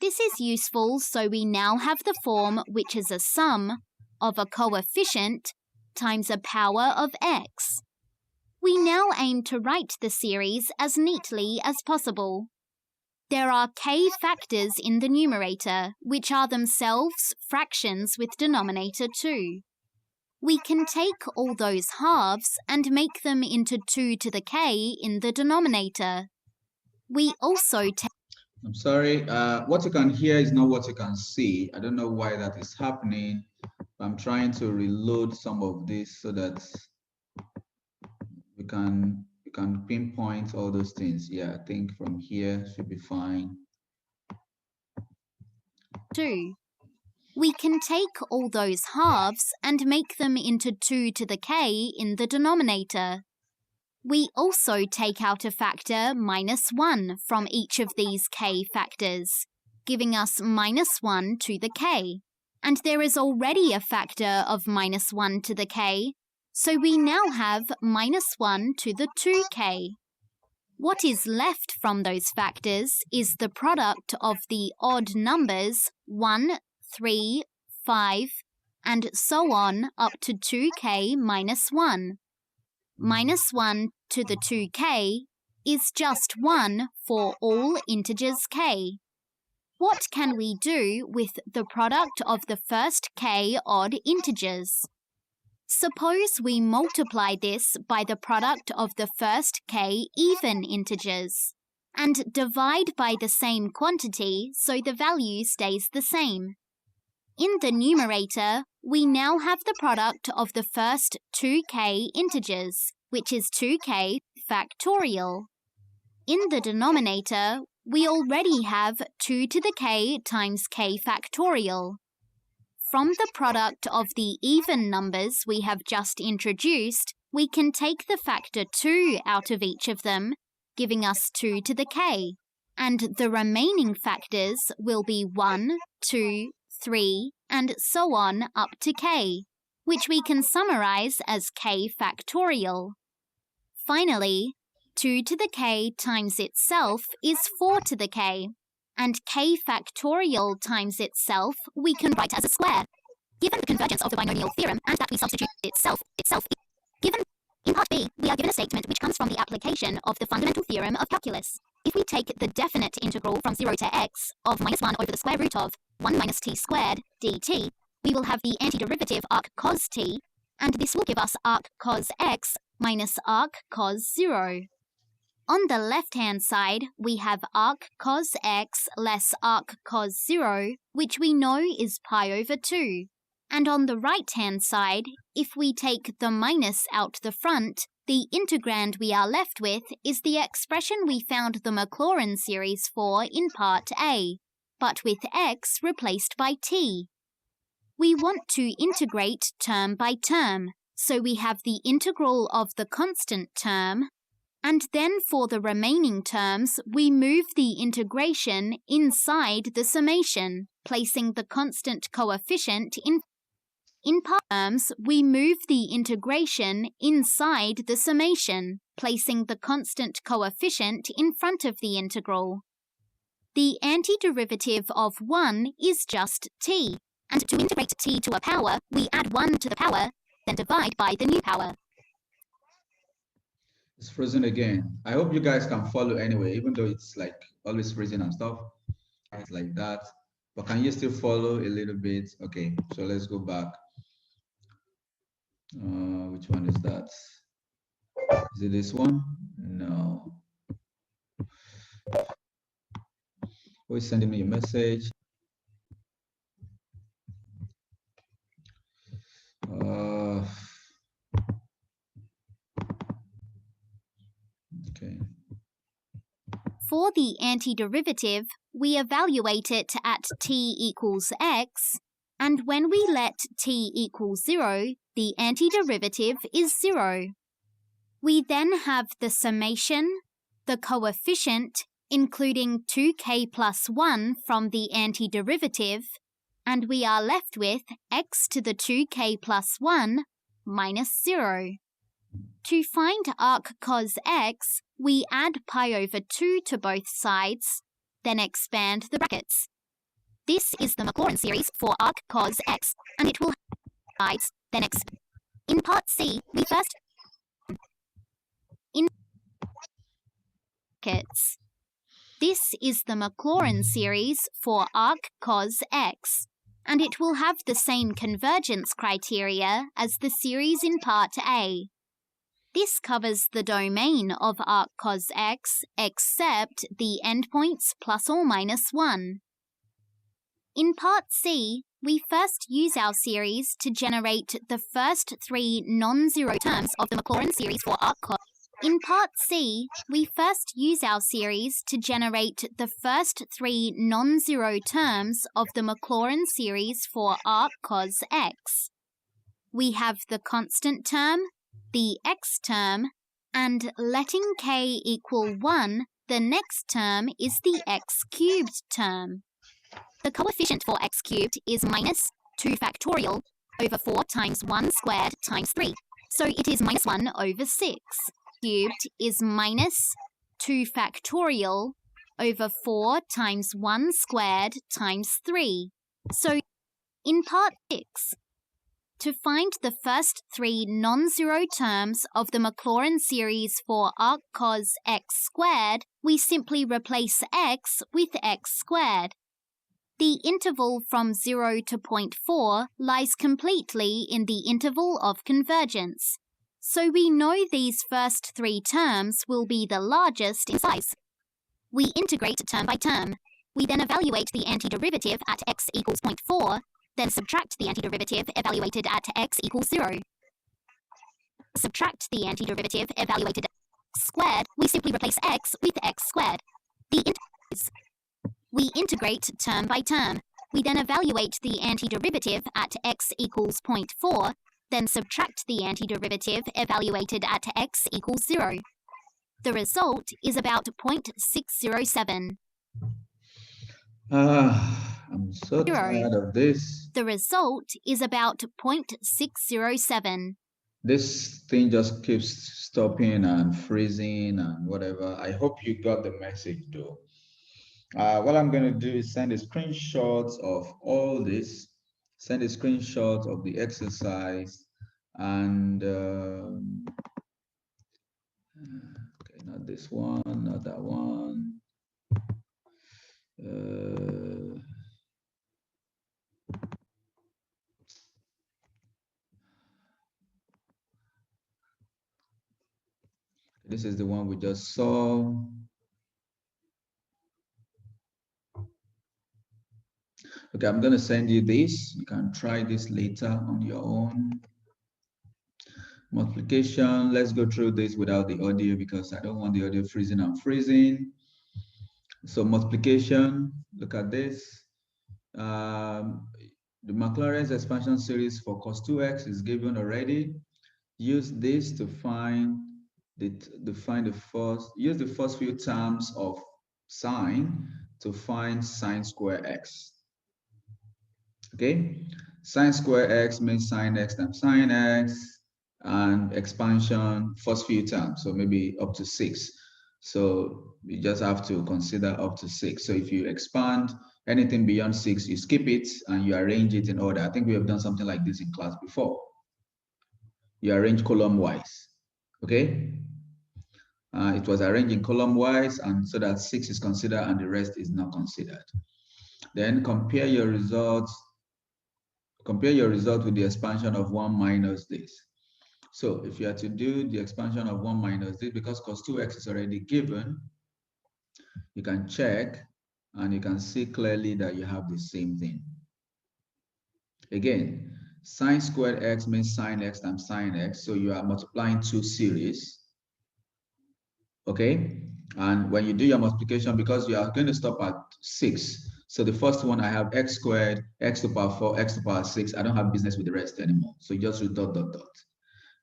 This is useful, so we now have the form which is a sum of a coefficient times a power of x. We now aim to write the series as neatly as possible. There are k factors in the numerator, which are themselves fractions with denominator 2. We can take all those halves and make them into 2 to the k in the denominator. We also take... I'm sorry, what you can hear is not what you can see. I don't know why that is happening. I'm trying to reload some of this so that we can pinpoint all those things. Yeah, I think from here should be fine. 2. We can take all those halves and make them into 2 to the k in the denominator. We also take out a factor minus 1 from each of these k factors, giving us minus 1 to the k. And there is already a factor of minus 1 to the k, so we now have minus 1 to the 2k. What is left from those factors is the product of the odd numbers 1, 3, 5, and so on up to 2k minus 1. Minus 1 to the 2k is just 1 for all integers k. What can we do with the product of the first k odd integers? Suppose we multiply this by the product of the first k even integers, and divide by the same quantity so the value stays the same. In the numerator, we now have the product of the first 2k integers, which is 2k factorial. In the denominator, we already have 2 to the k times k factorial. From the product of the even numbers we have just introduced, we can take the factor 2 out of each of them, giving us 2 to the k, and the remaining factors will be 1, 2, 3, and so on up to k, which we can summarize as k factorial. Finally, 2 to the k times itself is 4 to the k, and k factorial times itself we can write as a square. Given the convergence of the binomial theorem and that we substitute itself, given in part B, we are given a statement which comes from the application of the fundamental theorem of calculus. If we take the definite integral from 0 to x of -1 over the square root of 1 minus t squared dt, we will have the antiderivative arc cos t, and this will give us arc cos x minus arc cos 0. On the left-hand side, we have arc cos x less arc cos 0, which we know is pi over 2. And on the right-hand side, if we take the minus out the front, the integrand we are left with is the expression we found the Maclaurin series for in part A, but with x replaced by t. We want to integrate term by term, so we have the integral of the constant term, and then for the remaining terms, we move the integration inside the summation, placing the constant coefficient in part terms, we move the integration inside the summation, placing the constant coefficient in front of the integral. The antiderivative of 1 is just t, and to integrate t to a power, we add 1 to the power, then divide by the new power. It's frozen again. I hope you guys can follow anyway, even though it's like always freezing and stuff. It's like that. But can you still follow a little bit? Okay, so let's go back. Which one is that? Is it this one? No. Who is sending me a message? Okay. For the antiderivative, we evaluate it at t equals x, and when we let t equal 0, the antiderivative is 0. We then have the summation, the coefficient, including 2k plus 1 from the antiderivative, and we are left with x to the 2k plus 1 minus 0. To find arc cos x, we add pi over 2 to both sides, then expand the brackets. This is the Maclaurin series for arc cos x, and it will have sides, then expand. In part C, we first in brackets. This is the Maclaurin series for arc cos x, and it will have the same convergence criteria as the series in part A. This covers the domain of arc cos x except the endpoints plus or minus 1. In part C, we first use our series to generate the first 3 non-zero terms of the Maclaurin series for arc cos. In part C, we first use our series to generate the first 3 non-zero terms of the Maclaurin series for arc cos x. We have the constant term, the x term, and letting k equal 1, the next term is the x cubed term. The coefficient for x cubed is minus 2 factorial over 4 times 1 squared times 3, so it is minus 1 over 6. Cubed is minus 2 factorial over 4 times 1 squared times 3, so in part 6. To find the first 3 non-zero terms of the Maclaurin series for arc cos x squared, we simply replace x with x squared. The interval from 0 to 0.4 lies completely in the interval of convergence, so we know these first 3 terms will be the largest in size. We integrate term by term. We then evaluate the antiderivative at x equals 0.4, then subtract the antiderivative evaluated at x equals 0. Subtract the antiderivative evaluated at x squared, we simply replace x with x squared. The we integrate term by term. We then evaluate the antiderivative at x equals 0.4, then subtract the antiderivative evaluated at x equals 0. The result is about 0.607. I'm so tired of this. The result is about 0.607. This thing just keeps stopping and freezing and whatever. I hope you got the message though. What I'm going to do is send a screenshot of all this, send a screenshot of the exercise, and okay, not this one, not that one. This is the one we just saw. Okay, I'm going to send you this. You can try this later on your own. Multiplication. Let's go through this without the audio because I don't want the audio freezing and freezing. So multiplication, look at this. The Maclaurin's expansion series for cos 2x is given already. Use this to find use the first few terms of sine to find sine square x. Okay, sine square x means sine x times sine x, and expansion first few terms, so maybe up to 6. So you just have to consider up to 6. So if you expand anything beyond 6, you skip it and you arrange it in order. I think we have done something like this in class before. You arrange column wise. Okay, it was arranged in column wise, and so that 6 is considered and the rest is not considered. Then compare your results. Compare your result with the expansion of 1 minus this. So if you are to do the expansion of 1 minus this, because cos 2x is already given, you can check and you can see clearly that you have the same thing. Again, sine squared x means sine x times sine x, so you are multiplying two series. Okay, and when you do your multiplication, because you are going to stop at 6, so the first one I have x squared, x to the power 4, x to the power 6. I don't have business with the rest anymore. So you just do dot, dot, dot.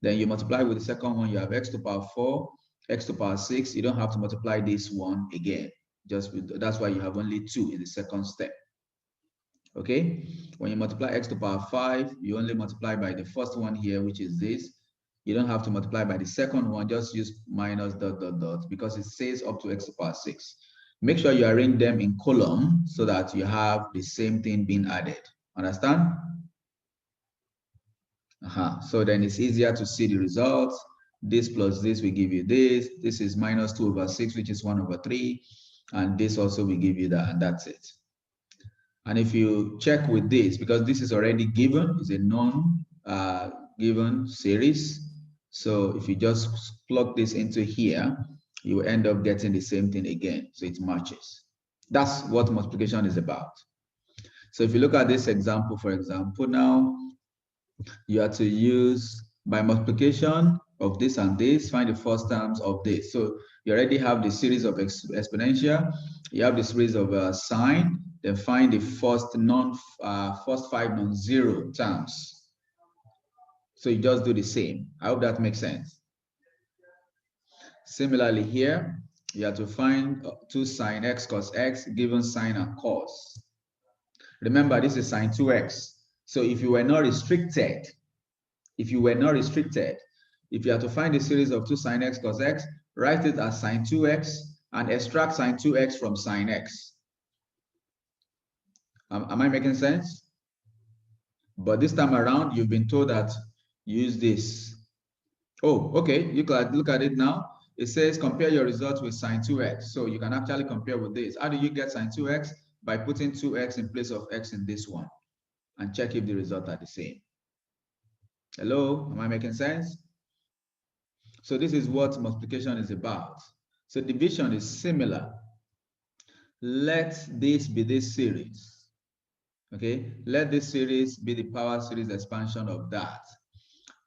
Then you multiply with the second one, you have x to the power 4, x to the power 6. You don't have to multiply this one again. That's why you have only 2 in the second step. Okay, when you multiply x to the power 5, you only multiply by the first one here, which is this. You don't have to multiply by the second one, just use minus dot, dot, dot, because it says up to x to the power 6. Make sure you arrange them in column so that you have the same thing being added. Understand? So then it's easier to see the results. This plus this will give you this. This is minus 2 over 6, which is 1 over 3. And this also will give you that, and that's it. And if you check with this, because this is already given, it's a non-given series. So if you just plug this into here, you will end up getting the same thing again. So it matches. That's what multiplication is about. So if you look at this example, for example, now you have to use by multiplication of this and this, find the first terms of this. So you already have the series of exponential, you have the series of sine, then find the first 5 non-zero terms. So you just do the same. I hope that makes sense. Similarly here, you have to find 2 sine x cos x given sine and cos. Remember, this is sine 2x. So if you were not restricted, if you have to find a series of 2 sine x cos x, write it as sine 2x and extract sine 2x from sine x. Am I making sense? But this time around, you've been told that use this. Oh, okay, you can look at it now. It says compare your results with sine 2x. So you can actually compare with this. How do you get sine 2x? By putting 2x in place of x in this one and check if the results are the same. Hello, am I making sense? So this is what multiplication is about. So division is similar. Let this be this series. Okay, let this series be the power series expansion of that.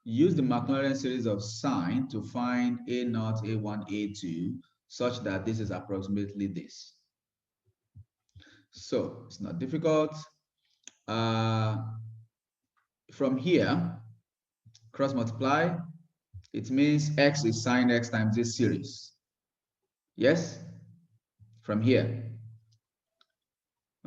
Use the Maclaurin series of sine to find A0, A1, A2, such that this is approximately this. So it's not difficult. from here, cross multiply, it means x is sine x times this series. Yes? From here.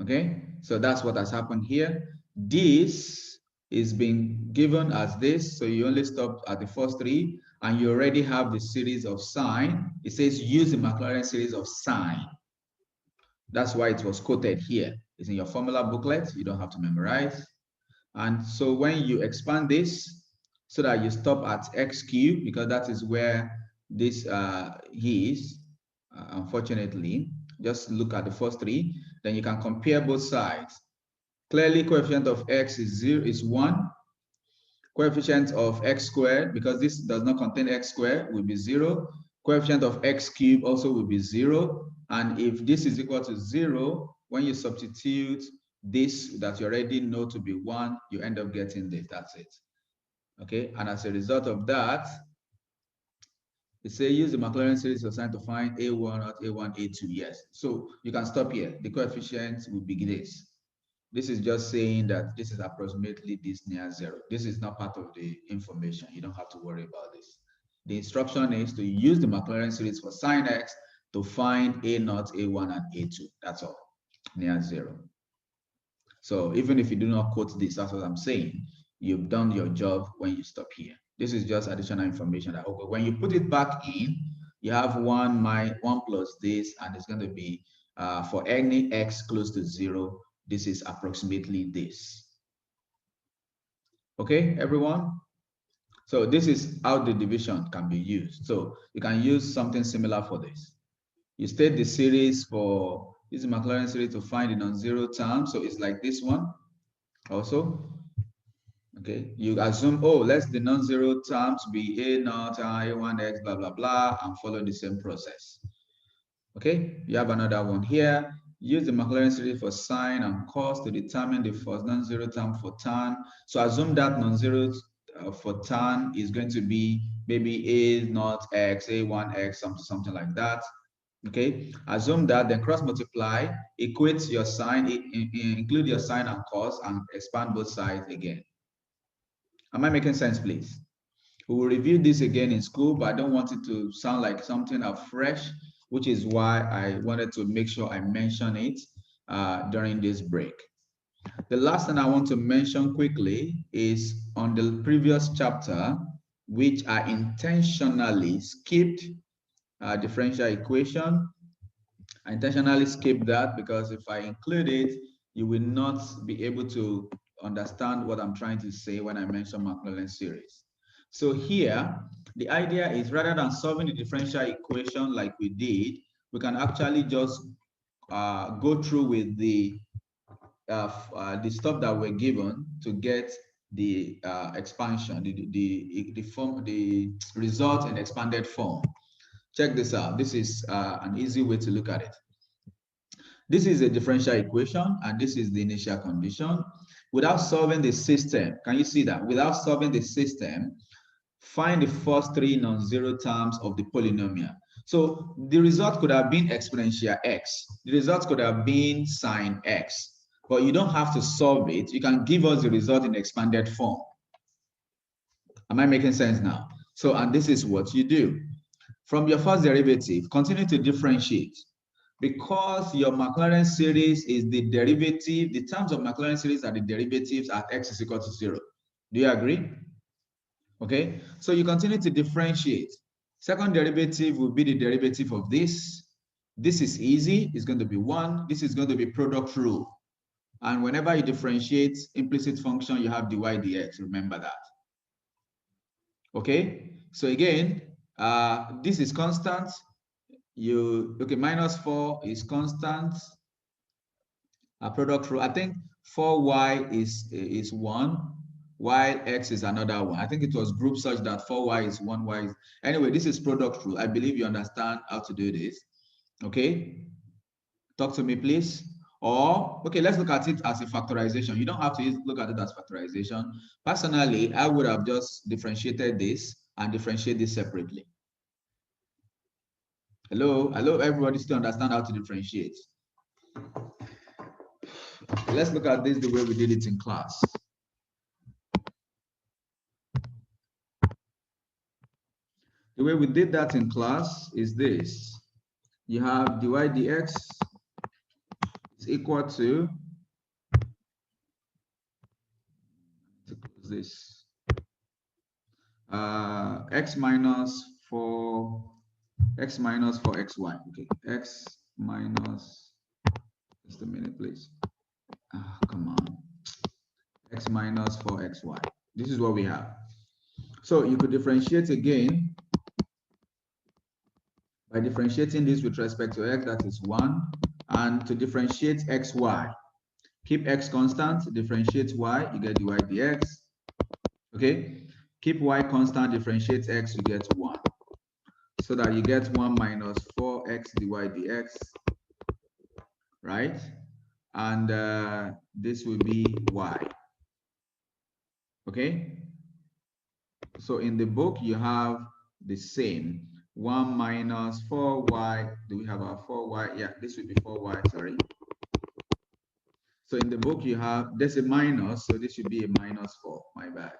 Okay? So that's what has happened here. This is being given as this, so you only stop at the first three, and you already have the series of sine. It says use the Maclaurin series of sine. That's why it was quoted here. It's in your formula booklet. You don't have to memorize. And so when you expand this so that you stop at x cubed, because that is where this is, unfortunately, just look at the first three, then you can compare both sides. Clearly, coefficient of x is 1. Coefficient of x squared, because this does not contain x squared, will be 0. Coefficient of x cubed also will be 0. And if this is equal to 0, when you substitute this that you already know to be 1, you end up getting this. That's it. Okay, and as a result of that, it says use the Maclaurin series of sine to find a1 not a1, a2. Yes. So you can stop here. The coefficients will be this. This is just saying that this is approximately this near 0. This is not part of the information. You don't have to worry about this. The instruction is to use the Maclaurin series for sine x to find a0, a1, and a2. That's all, near 0. So even if you do not quote this, that's what I'm saying. You've done your job when you stop here. This is just additional information that, okay, when you put it back in, you have 1 plus this, and it's going to be for any x close to 0, this is approximately this. Okay, everyone? So this is how the division can be used. So you can use something similar for this. You state the series for, this is Maclaurin series to find the non-zero term. So it's like this one also. Okay, you assume, oh, let's the non-zero terms be a0, a1x, blah, blah, blah, and follow the same process. Okay, you have another one here. Use the Maclaurin series for sine and cos to determine the first non-zero term for tan. So assume that non-zero for tan is going to be maybe a0 x, a1x, something like that. Okay, assume that, then cross multiply, equate your sine, include your sine and cos, and expand both sides again. Am I making sense, please? We will review this again in school, but I don't want it to sound like something afresh, which is why I wanted to make sure I mention it during this break. The last thing I want to mention quickly is on the previous chapter, which I intentionally skipped differential equation. I intentionally skipped that because if I include it, you will not be able to understand what I'm trying to say when I mention Maclaurin series. So here, the idea is rather than solving the differential equation like we did, we can actually just go through with the stuff that we're given to get the expansion, the result in expanded form. Check this out. This is an easy way to look at it. This is a differential equation, and this is the initial condition. Without solving the system, can you see that? Without solving the system, find the first three non-zero terms of the polynomial. So the result could have been exponential x. The result could have been sine x. But you don't have to solve it. You can give us the result in expanded form. Am I making sense now? So, and this is what you do. From your first derivative, continue to differentiate. Because your Maclaurin series is the derivative, the terms of Maclaurin series are the derivatives at x is equal to 0. Do you agree? Okay, so you continue to differentiate. Second derivative will be the derivative of this. This is easy, it's going to be 1. This is going to be product rule. And whenever you differentiate implicit function, you have dy dx, remember that. Okay, so again, this is constant. Okay, minus 4 is constant. Product rule, I think 4y is 1, while x is another one. I think it was grouped such that 4y is 1y is, anyway, this is product rule. I believe you understand how to do this. Okay, talk to me, please. Or, okay, let's look at it as a factorization. You don't have to look at it as factorization. Personally, I would have just differentiated this and differentiate this separately. Hello, everybody still understand how to differentiate? Let's look at this the way we did it in class. The way we did that in class is this. You have dy dx is equal to close this x minus 4xy. Okay, x minus, just a minute, please. Come on, x minus 4xy. This is what we have. So you could differentiate again by differentiating this with respect to x, that is 1, and to differentiate xy, keep x constant, differentiate y, you get dy dx. Okay, keep y constant, differentiate x, you get 1. So that you get 1 minus 4x dy dx, right? And this will be y. Okay, so in the book you have the same 1 minus 4y. Do we have our 4y? Yeah, this will be 4y, sorry. So in the book you have, there's a minus, so this should be a minus 4, my bad.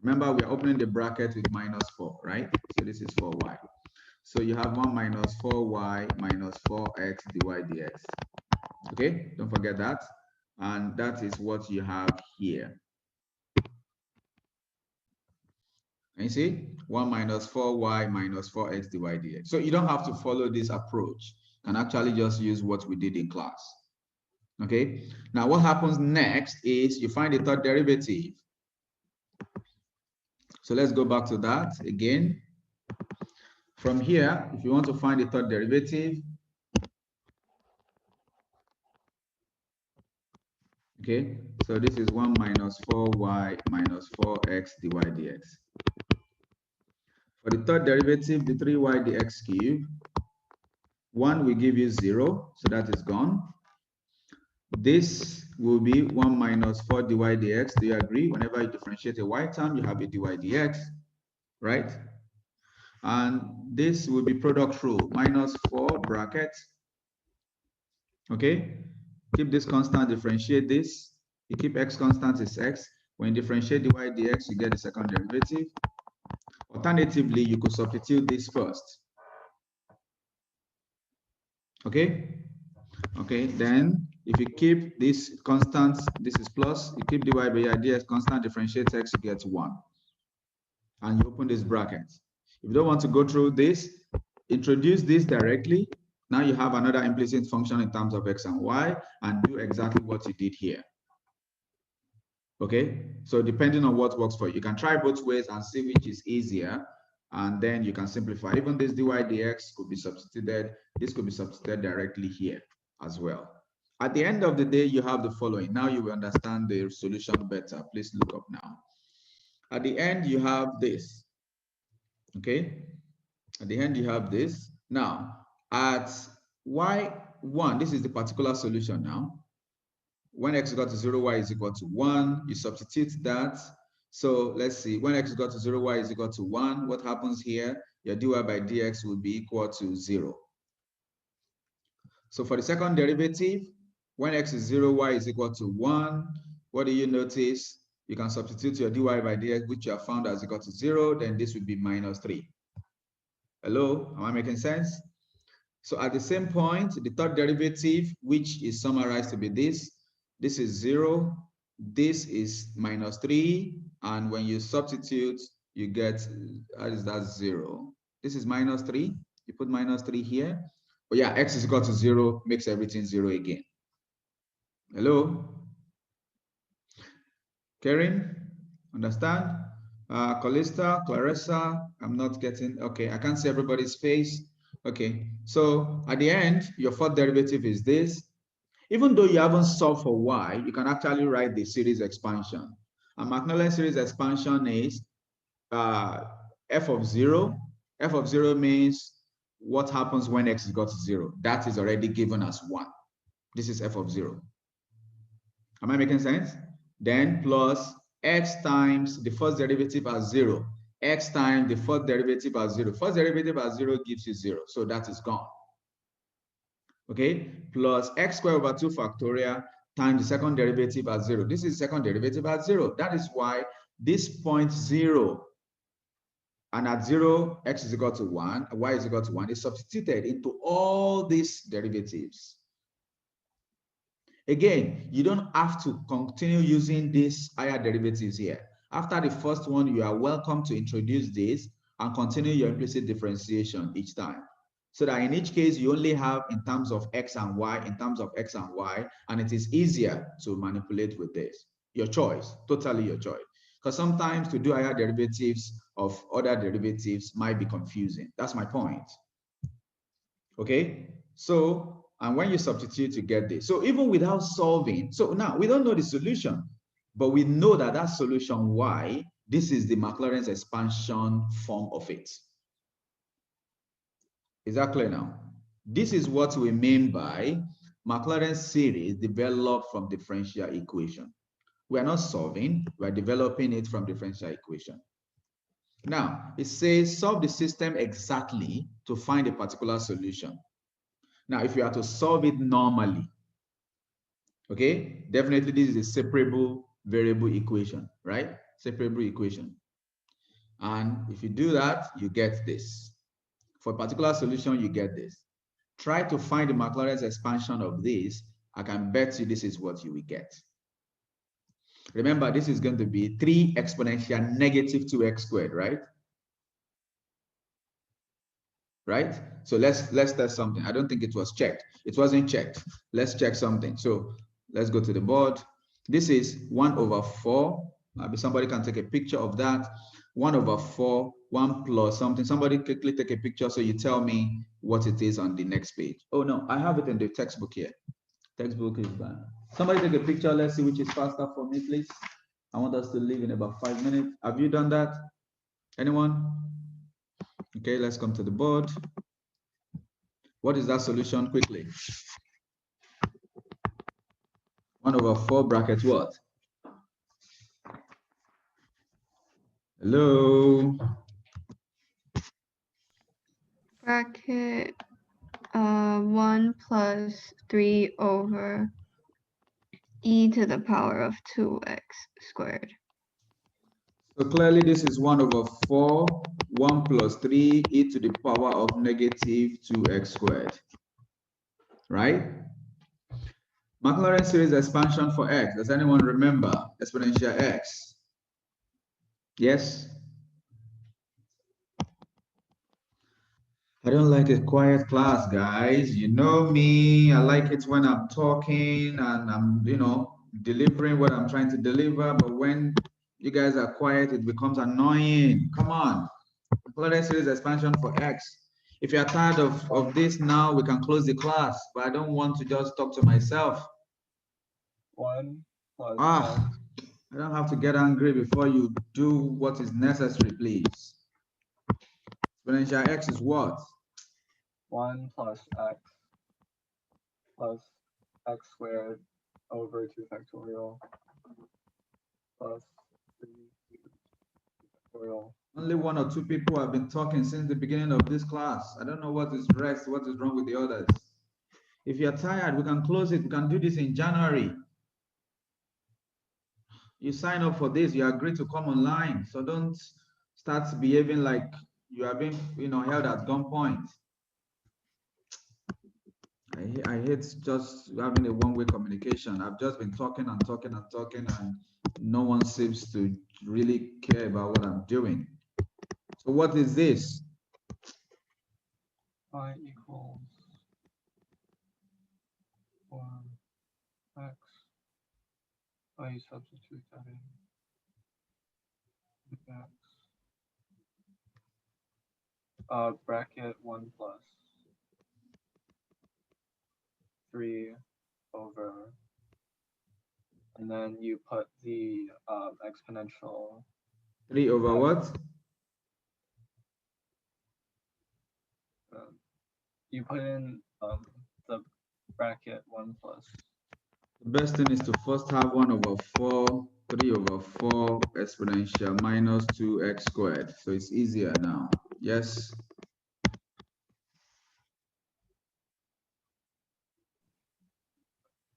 Remember, we're opening the bracket with minus 4, right? So this is 4y. So you have 1 minus 4y minus 4x dy dx. Okay, don't forget that. And that is what you have here. And you see, 1 minus 4y minus 4x dy dx. So you don't have to follow this approach. You can actually just use what we did in class. Okay, now what happens next is you find the third derivative. So let's go back to that again. From here, if you want to find the third derivative, okay, so this is 1 minus 4y minus 4x dy dx. For the third derivative, the 3y dx cubed, 1 will give you 0, so that is gone. This will be 1 minus 4 dy dx. Do you agree? Whenever you differentiate a y term, you have a dy dx, right? And this will be product rule, minus 4 bracket. Okay, keep this constant, differentiate this. You keep x constant is x. When you differentiate dy dx, you get the second derivative. Alternatively, you could substitute this first. Okay, okay, then if you keep this constant, this is plus, you keep dy by dx constant, differentiate x, you get 1. And you open this bracket. If you don't want to go through this, introduce this directly. Now you have another implicit function in terms of x and y, and do exactly what you did here. Okay, so depending on what works for you, you can try both ways and see which is easier, and then you can simplify. Even this dy dx could be substituted. This could be substituted directly here as well. At the end of the day, you have the following. Now you will understand the solution better. Please look up now. At the end, you have this. Okay, at the end, you have this. Now, at y1, this is the particular solution now. When x is equal to 0, y is equal to 1, you substitute that. So let's see, when x is equal to 0, y is equal to 1, what happens here? Your dy by dx will be equal to 0. So for the second derivative, when x is 0, y is equal to 1, what do you notice? You can substitute your dy by dx, which you have found as equal to 0, then this would be minus 3. Hello, am I making sense? So at the same point, the third derivative, which is summarized to be this is 0, this is minus 3, and when you substitute, you get, how is that 0? This is minus 3, you put minus 3 here. But yeah, x is equal to 0, makes everything 0 again. Hello? Karen, understand? Callista, Clarissa, I'm not getting, okay, I can't see everybody's face. Okay, so at the end, your fourth derivative is this. Even though you haven't solved for y, you can actually write the series expansion. And Maclaurin series expansion is f of 0. F of 0 means what happens when x is equal to 0. That is already given as 1. This is f of 0. Am I making sense? Then plus x times the first derivative as 0. X times the fourth derivative as 0. First derivative as 0 gives you 0. So that is gone. okay, plus x squared over 2 factorial times the second derivative at 0. This is second derivative at 0. That is why this point 0 and at 0, x is equal to 1, y is equal to 1 is substituted into all these derivatives. Again, you don't have to continue using these higher derivatives here. After the first one, you are welcome to introduce this and continue your implicit differentiation each time. So that in each case, you only have in terms of x and y, and it is easier to manipulate with this. Your choice, totally your choice. Because sometimes to do higher derivatives of other derivatives might be confusing. That's my point. Okay, so, and when you substitute to get this, so even without solving, so now we don't know the solution, but we know that that solution y, this is the Maclaurin's expansion form of it. Is that clear now? This is what we mean by Maclaurin series developed from differential equation. We are not solving, we are developing it from differential equation. Now, it says solve the system exactly to find a particular solution. Now, if you are to solve it normally, okay, definitely this is a separable variable equation, right? Separable equation. And if you do that, you get this. For a particular solution, you get this. Try to find the Maclaurin's expansion of this. I can bet you this is what you will get. Remember, this is going to be 3 exponential negative 2x squared, right? Right? So let's test something. I don't think it was checked. It wasn't checked. Let's check something. So let's go to the board. This is 1 over 4. Maybe somebody can take a picture of that. 1 over 4, 1 plus something. Somebody quickly take a picture so you tell me what it is on the next page. Oh no, I have it in the textbook here. Textbook is done. Somebody take a picture. Let's see which is faster for me, please. I want us to leave in about 5 minutes. Have you done that? Anyone? Okay, let's come to the board. What is that solution quickly? 1 over 4 bracket what? Hello? Bracket 1 plus 3 over e to the power of 2x squared. So clearly this is 1 over 4, 1 plus 3 e to the power of negative 2x squared. Right? Maclaurin series expansion for x. Does anyone remember exponential x? Yes? I don't like a quiet class, guys. You know me. I like it when I'm talking and I'm, delivering what I'm trying to deliver. But when you guys are quiet, it becomes annoying. Come on. Maclaurin series expansion for x. If you're tired of this now, we can close the class. But I don't want to just talk to myself. 1 plus I don't have to get angry before you do what is necessary, please. Exponential x is what? 1 plus x squared over 2 factorial plus 3 factorial. Only 1 or 2 people have been talking since the beginning of this class. I don't know what is wrong with the others. If you're tired, we can close it. We can do this in January. You sign up for this, you agree to come online. So don't start behaving like you are being, held at gunpoint. I hate just having a one-way communication. I've just been talking and talking and talking, and no one seems to really care about what I'm doing. So what is this? Y equals 1 x. You substitute that in. X. Bracket 1 plus 3 over, and then you put the exponential. 3 over what? You put in the bracket 1 plus. The best thing is to first have 1 over 4, 3 over 4 exponential minus 2x squared. So it's easier now. Yes.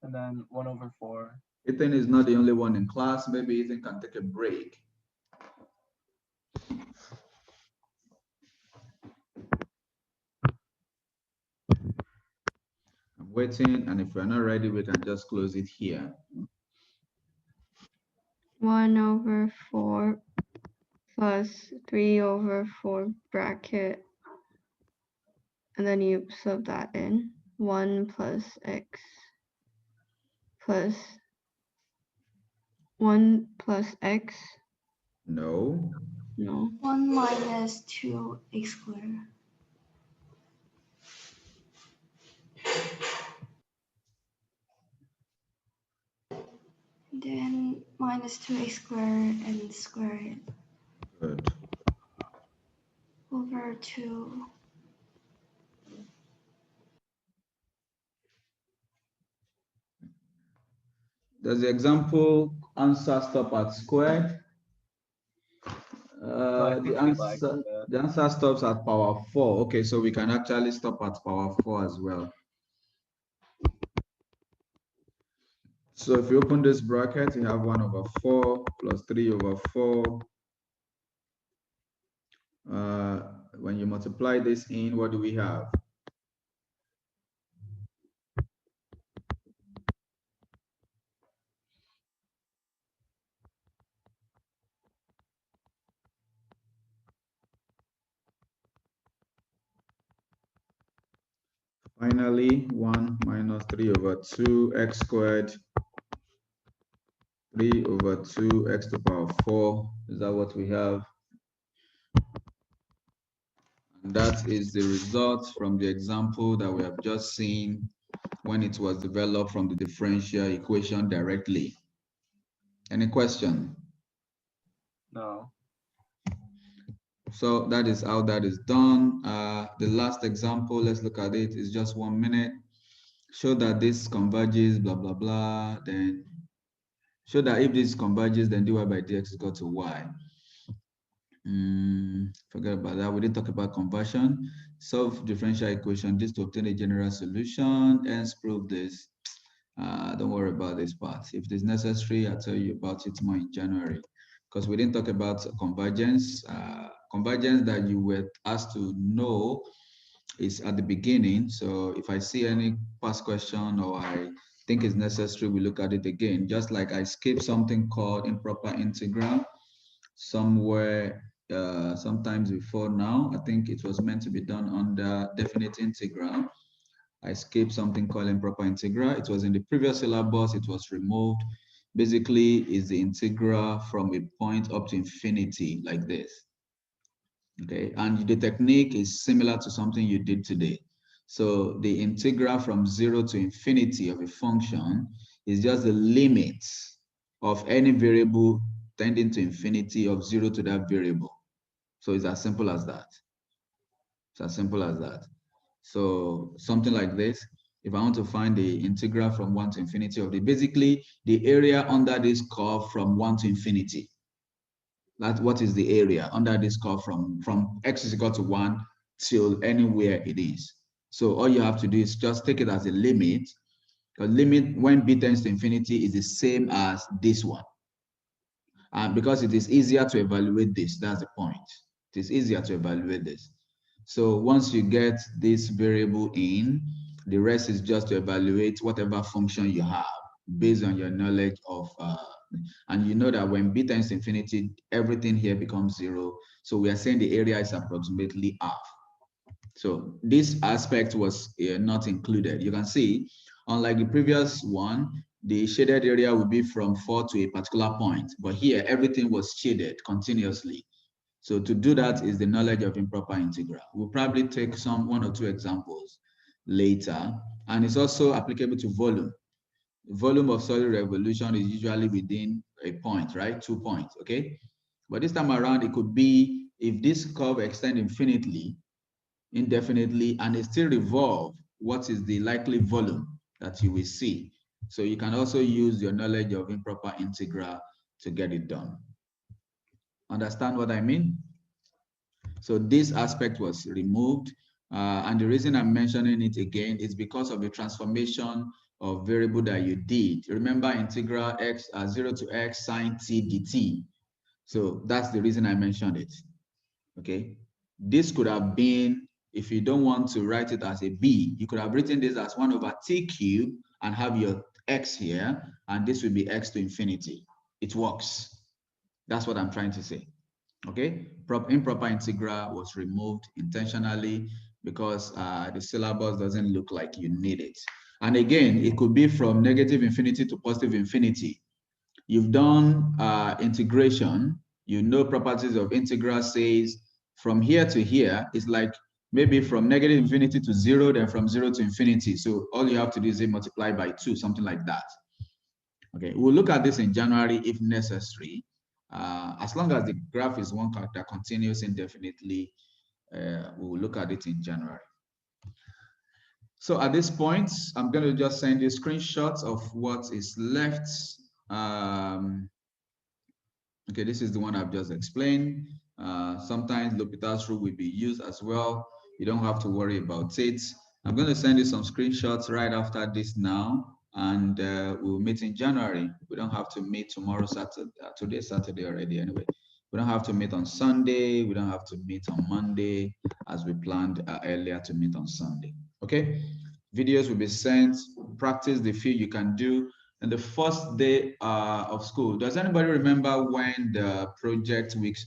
and then 1/4. Ethan is not the only one in class. Maybe Ethan can take a break. I'm waiting, and if we're not ready, we can just close it here. 1/4 plus 3/4 bracket, and then you sub that in. 1 plus x plus 1 plus x. No. No. 1 minus 2x squared. Then minus 2x squared and squared Good. over 2. Does the example answer stop at squared? I think we like that. The answer stops at power 4. Okay, so we can actually stop at power 4 as well. So if you open this bracket, you have 1/4 plus 3/4. When you multiply this in, what do we have? Finally, 1 minus 3/2 x squared, 3/2 x to the power 4. Is that what we have? And that is the result from the example that we have just seen when it was developed from the differential equation directly. Any question? No. So that is how that is done. The last example, let's look at it, is just 1 minute. Show that this converges, blah, blah, blah. Then show that if this converges, then dy by dx is equal to y. Forget about that. We didn't talk about conversion. Solve differential equation, this to obtain a general solution, hence prove this. Don't worry about this part. If it is necessary, I'll tell you about it more in January, because we didn't talk about convergence. Convergence that you were asked to know is at the beginning. So if I see any past question or I think it's necessary, we look at it again. Just like I skipped something called improper integral somewhere sometimes before now. I think it was meant to be done under definite integral. I skipped something called improper integral. It was in the previous syllabus, it was removed. Basically, is the integral from a point up to infinity like this. Okay, and the technique is similar to something you did today. So the integral from 0 to infinity of a function is just the limit of any variable tending to infinity of 0 to that variable. So it's as simple as that. It's as simple as that. So something like this, if I want to find the integral from 1 to infinity of basically the area under this curve from 1 to infinity. That's what is the area under this curve from x is equal to 1 till anywhere it is. So all you have to do is just take it as a limit. The limit when b tends to infinity is the same as this one. And because it is easier to evaluate this, that's the point. It is easier to evaluate this. So once you get this variable in, the rest is just to evaluate whatever function you have based on your knowledge of, and you know that when b tends to infinity, everything here becomes 0. So we are saying the area is approximately half. So this aspect was not included. You can see, unlike the previous one, the shaded area would be from 4 to a particular point, but here everything was shaded continuously. So to do that is the knowledge of improper integral. We'll probably take one or two examples later, and it's also applicable to volume. Volume of solid revolution is usually within a point, right? 2 points, okay? But this time around, it could be if this curve extends indefinitely, and it still revolve, what is the likely volume that you will see? So you can also use your knowledge of improper integral to get it done. Understand what I mean? So this aspect was removed. And the reason I'm mentioning it again is because of the transformation of variable that you did. Remember integral x 0 to x sine t dt. So that's the reason I mentioned it. Okay, this could have been, if you don't want to write it as a b, you could have written this as 1 over t cubed and have your x here, and this would be x to infinity. It works. That's what I'm trying to say. Okay, improper integral was removed intentionally because the syllabus doesn't look like you need it. And again, it could be from negative infinity to positive infinity. You've done integration, you know properties of integral says from here to here is like maybe from negative infinity to 0, then from 0 to infinity. So all you have to do is multiply by 2, something like that. Okay, we'll look at this in January if necessary. As long as the graph is one that continues indefinitely, we'll look at it in January. So at this point, I'm going to just send you screenshots of what is left. Okay, this is the one I've just explained. Sometimes L'Hopital's rule will be used as well. You don't have to worry about it. I'm going to send you some screenshots right after this now, and we'll meet in January. We don't have to meet tomorrow, Saturday. Today's Saturday already anyway. We don't have to meet on Sunday. We don't have to meet on Monday as we planned earlier to meet on Sunday. Okay, videos will be sent. Practice the few you can do. And the first day of school, does anybody remember when the project weeks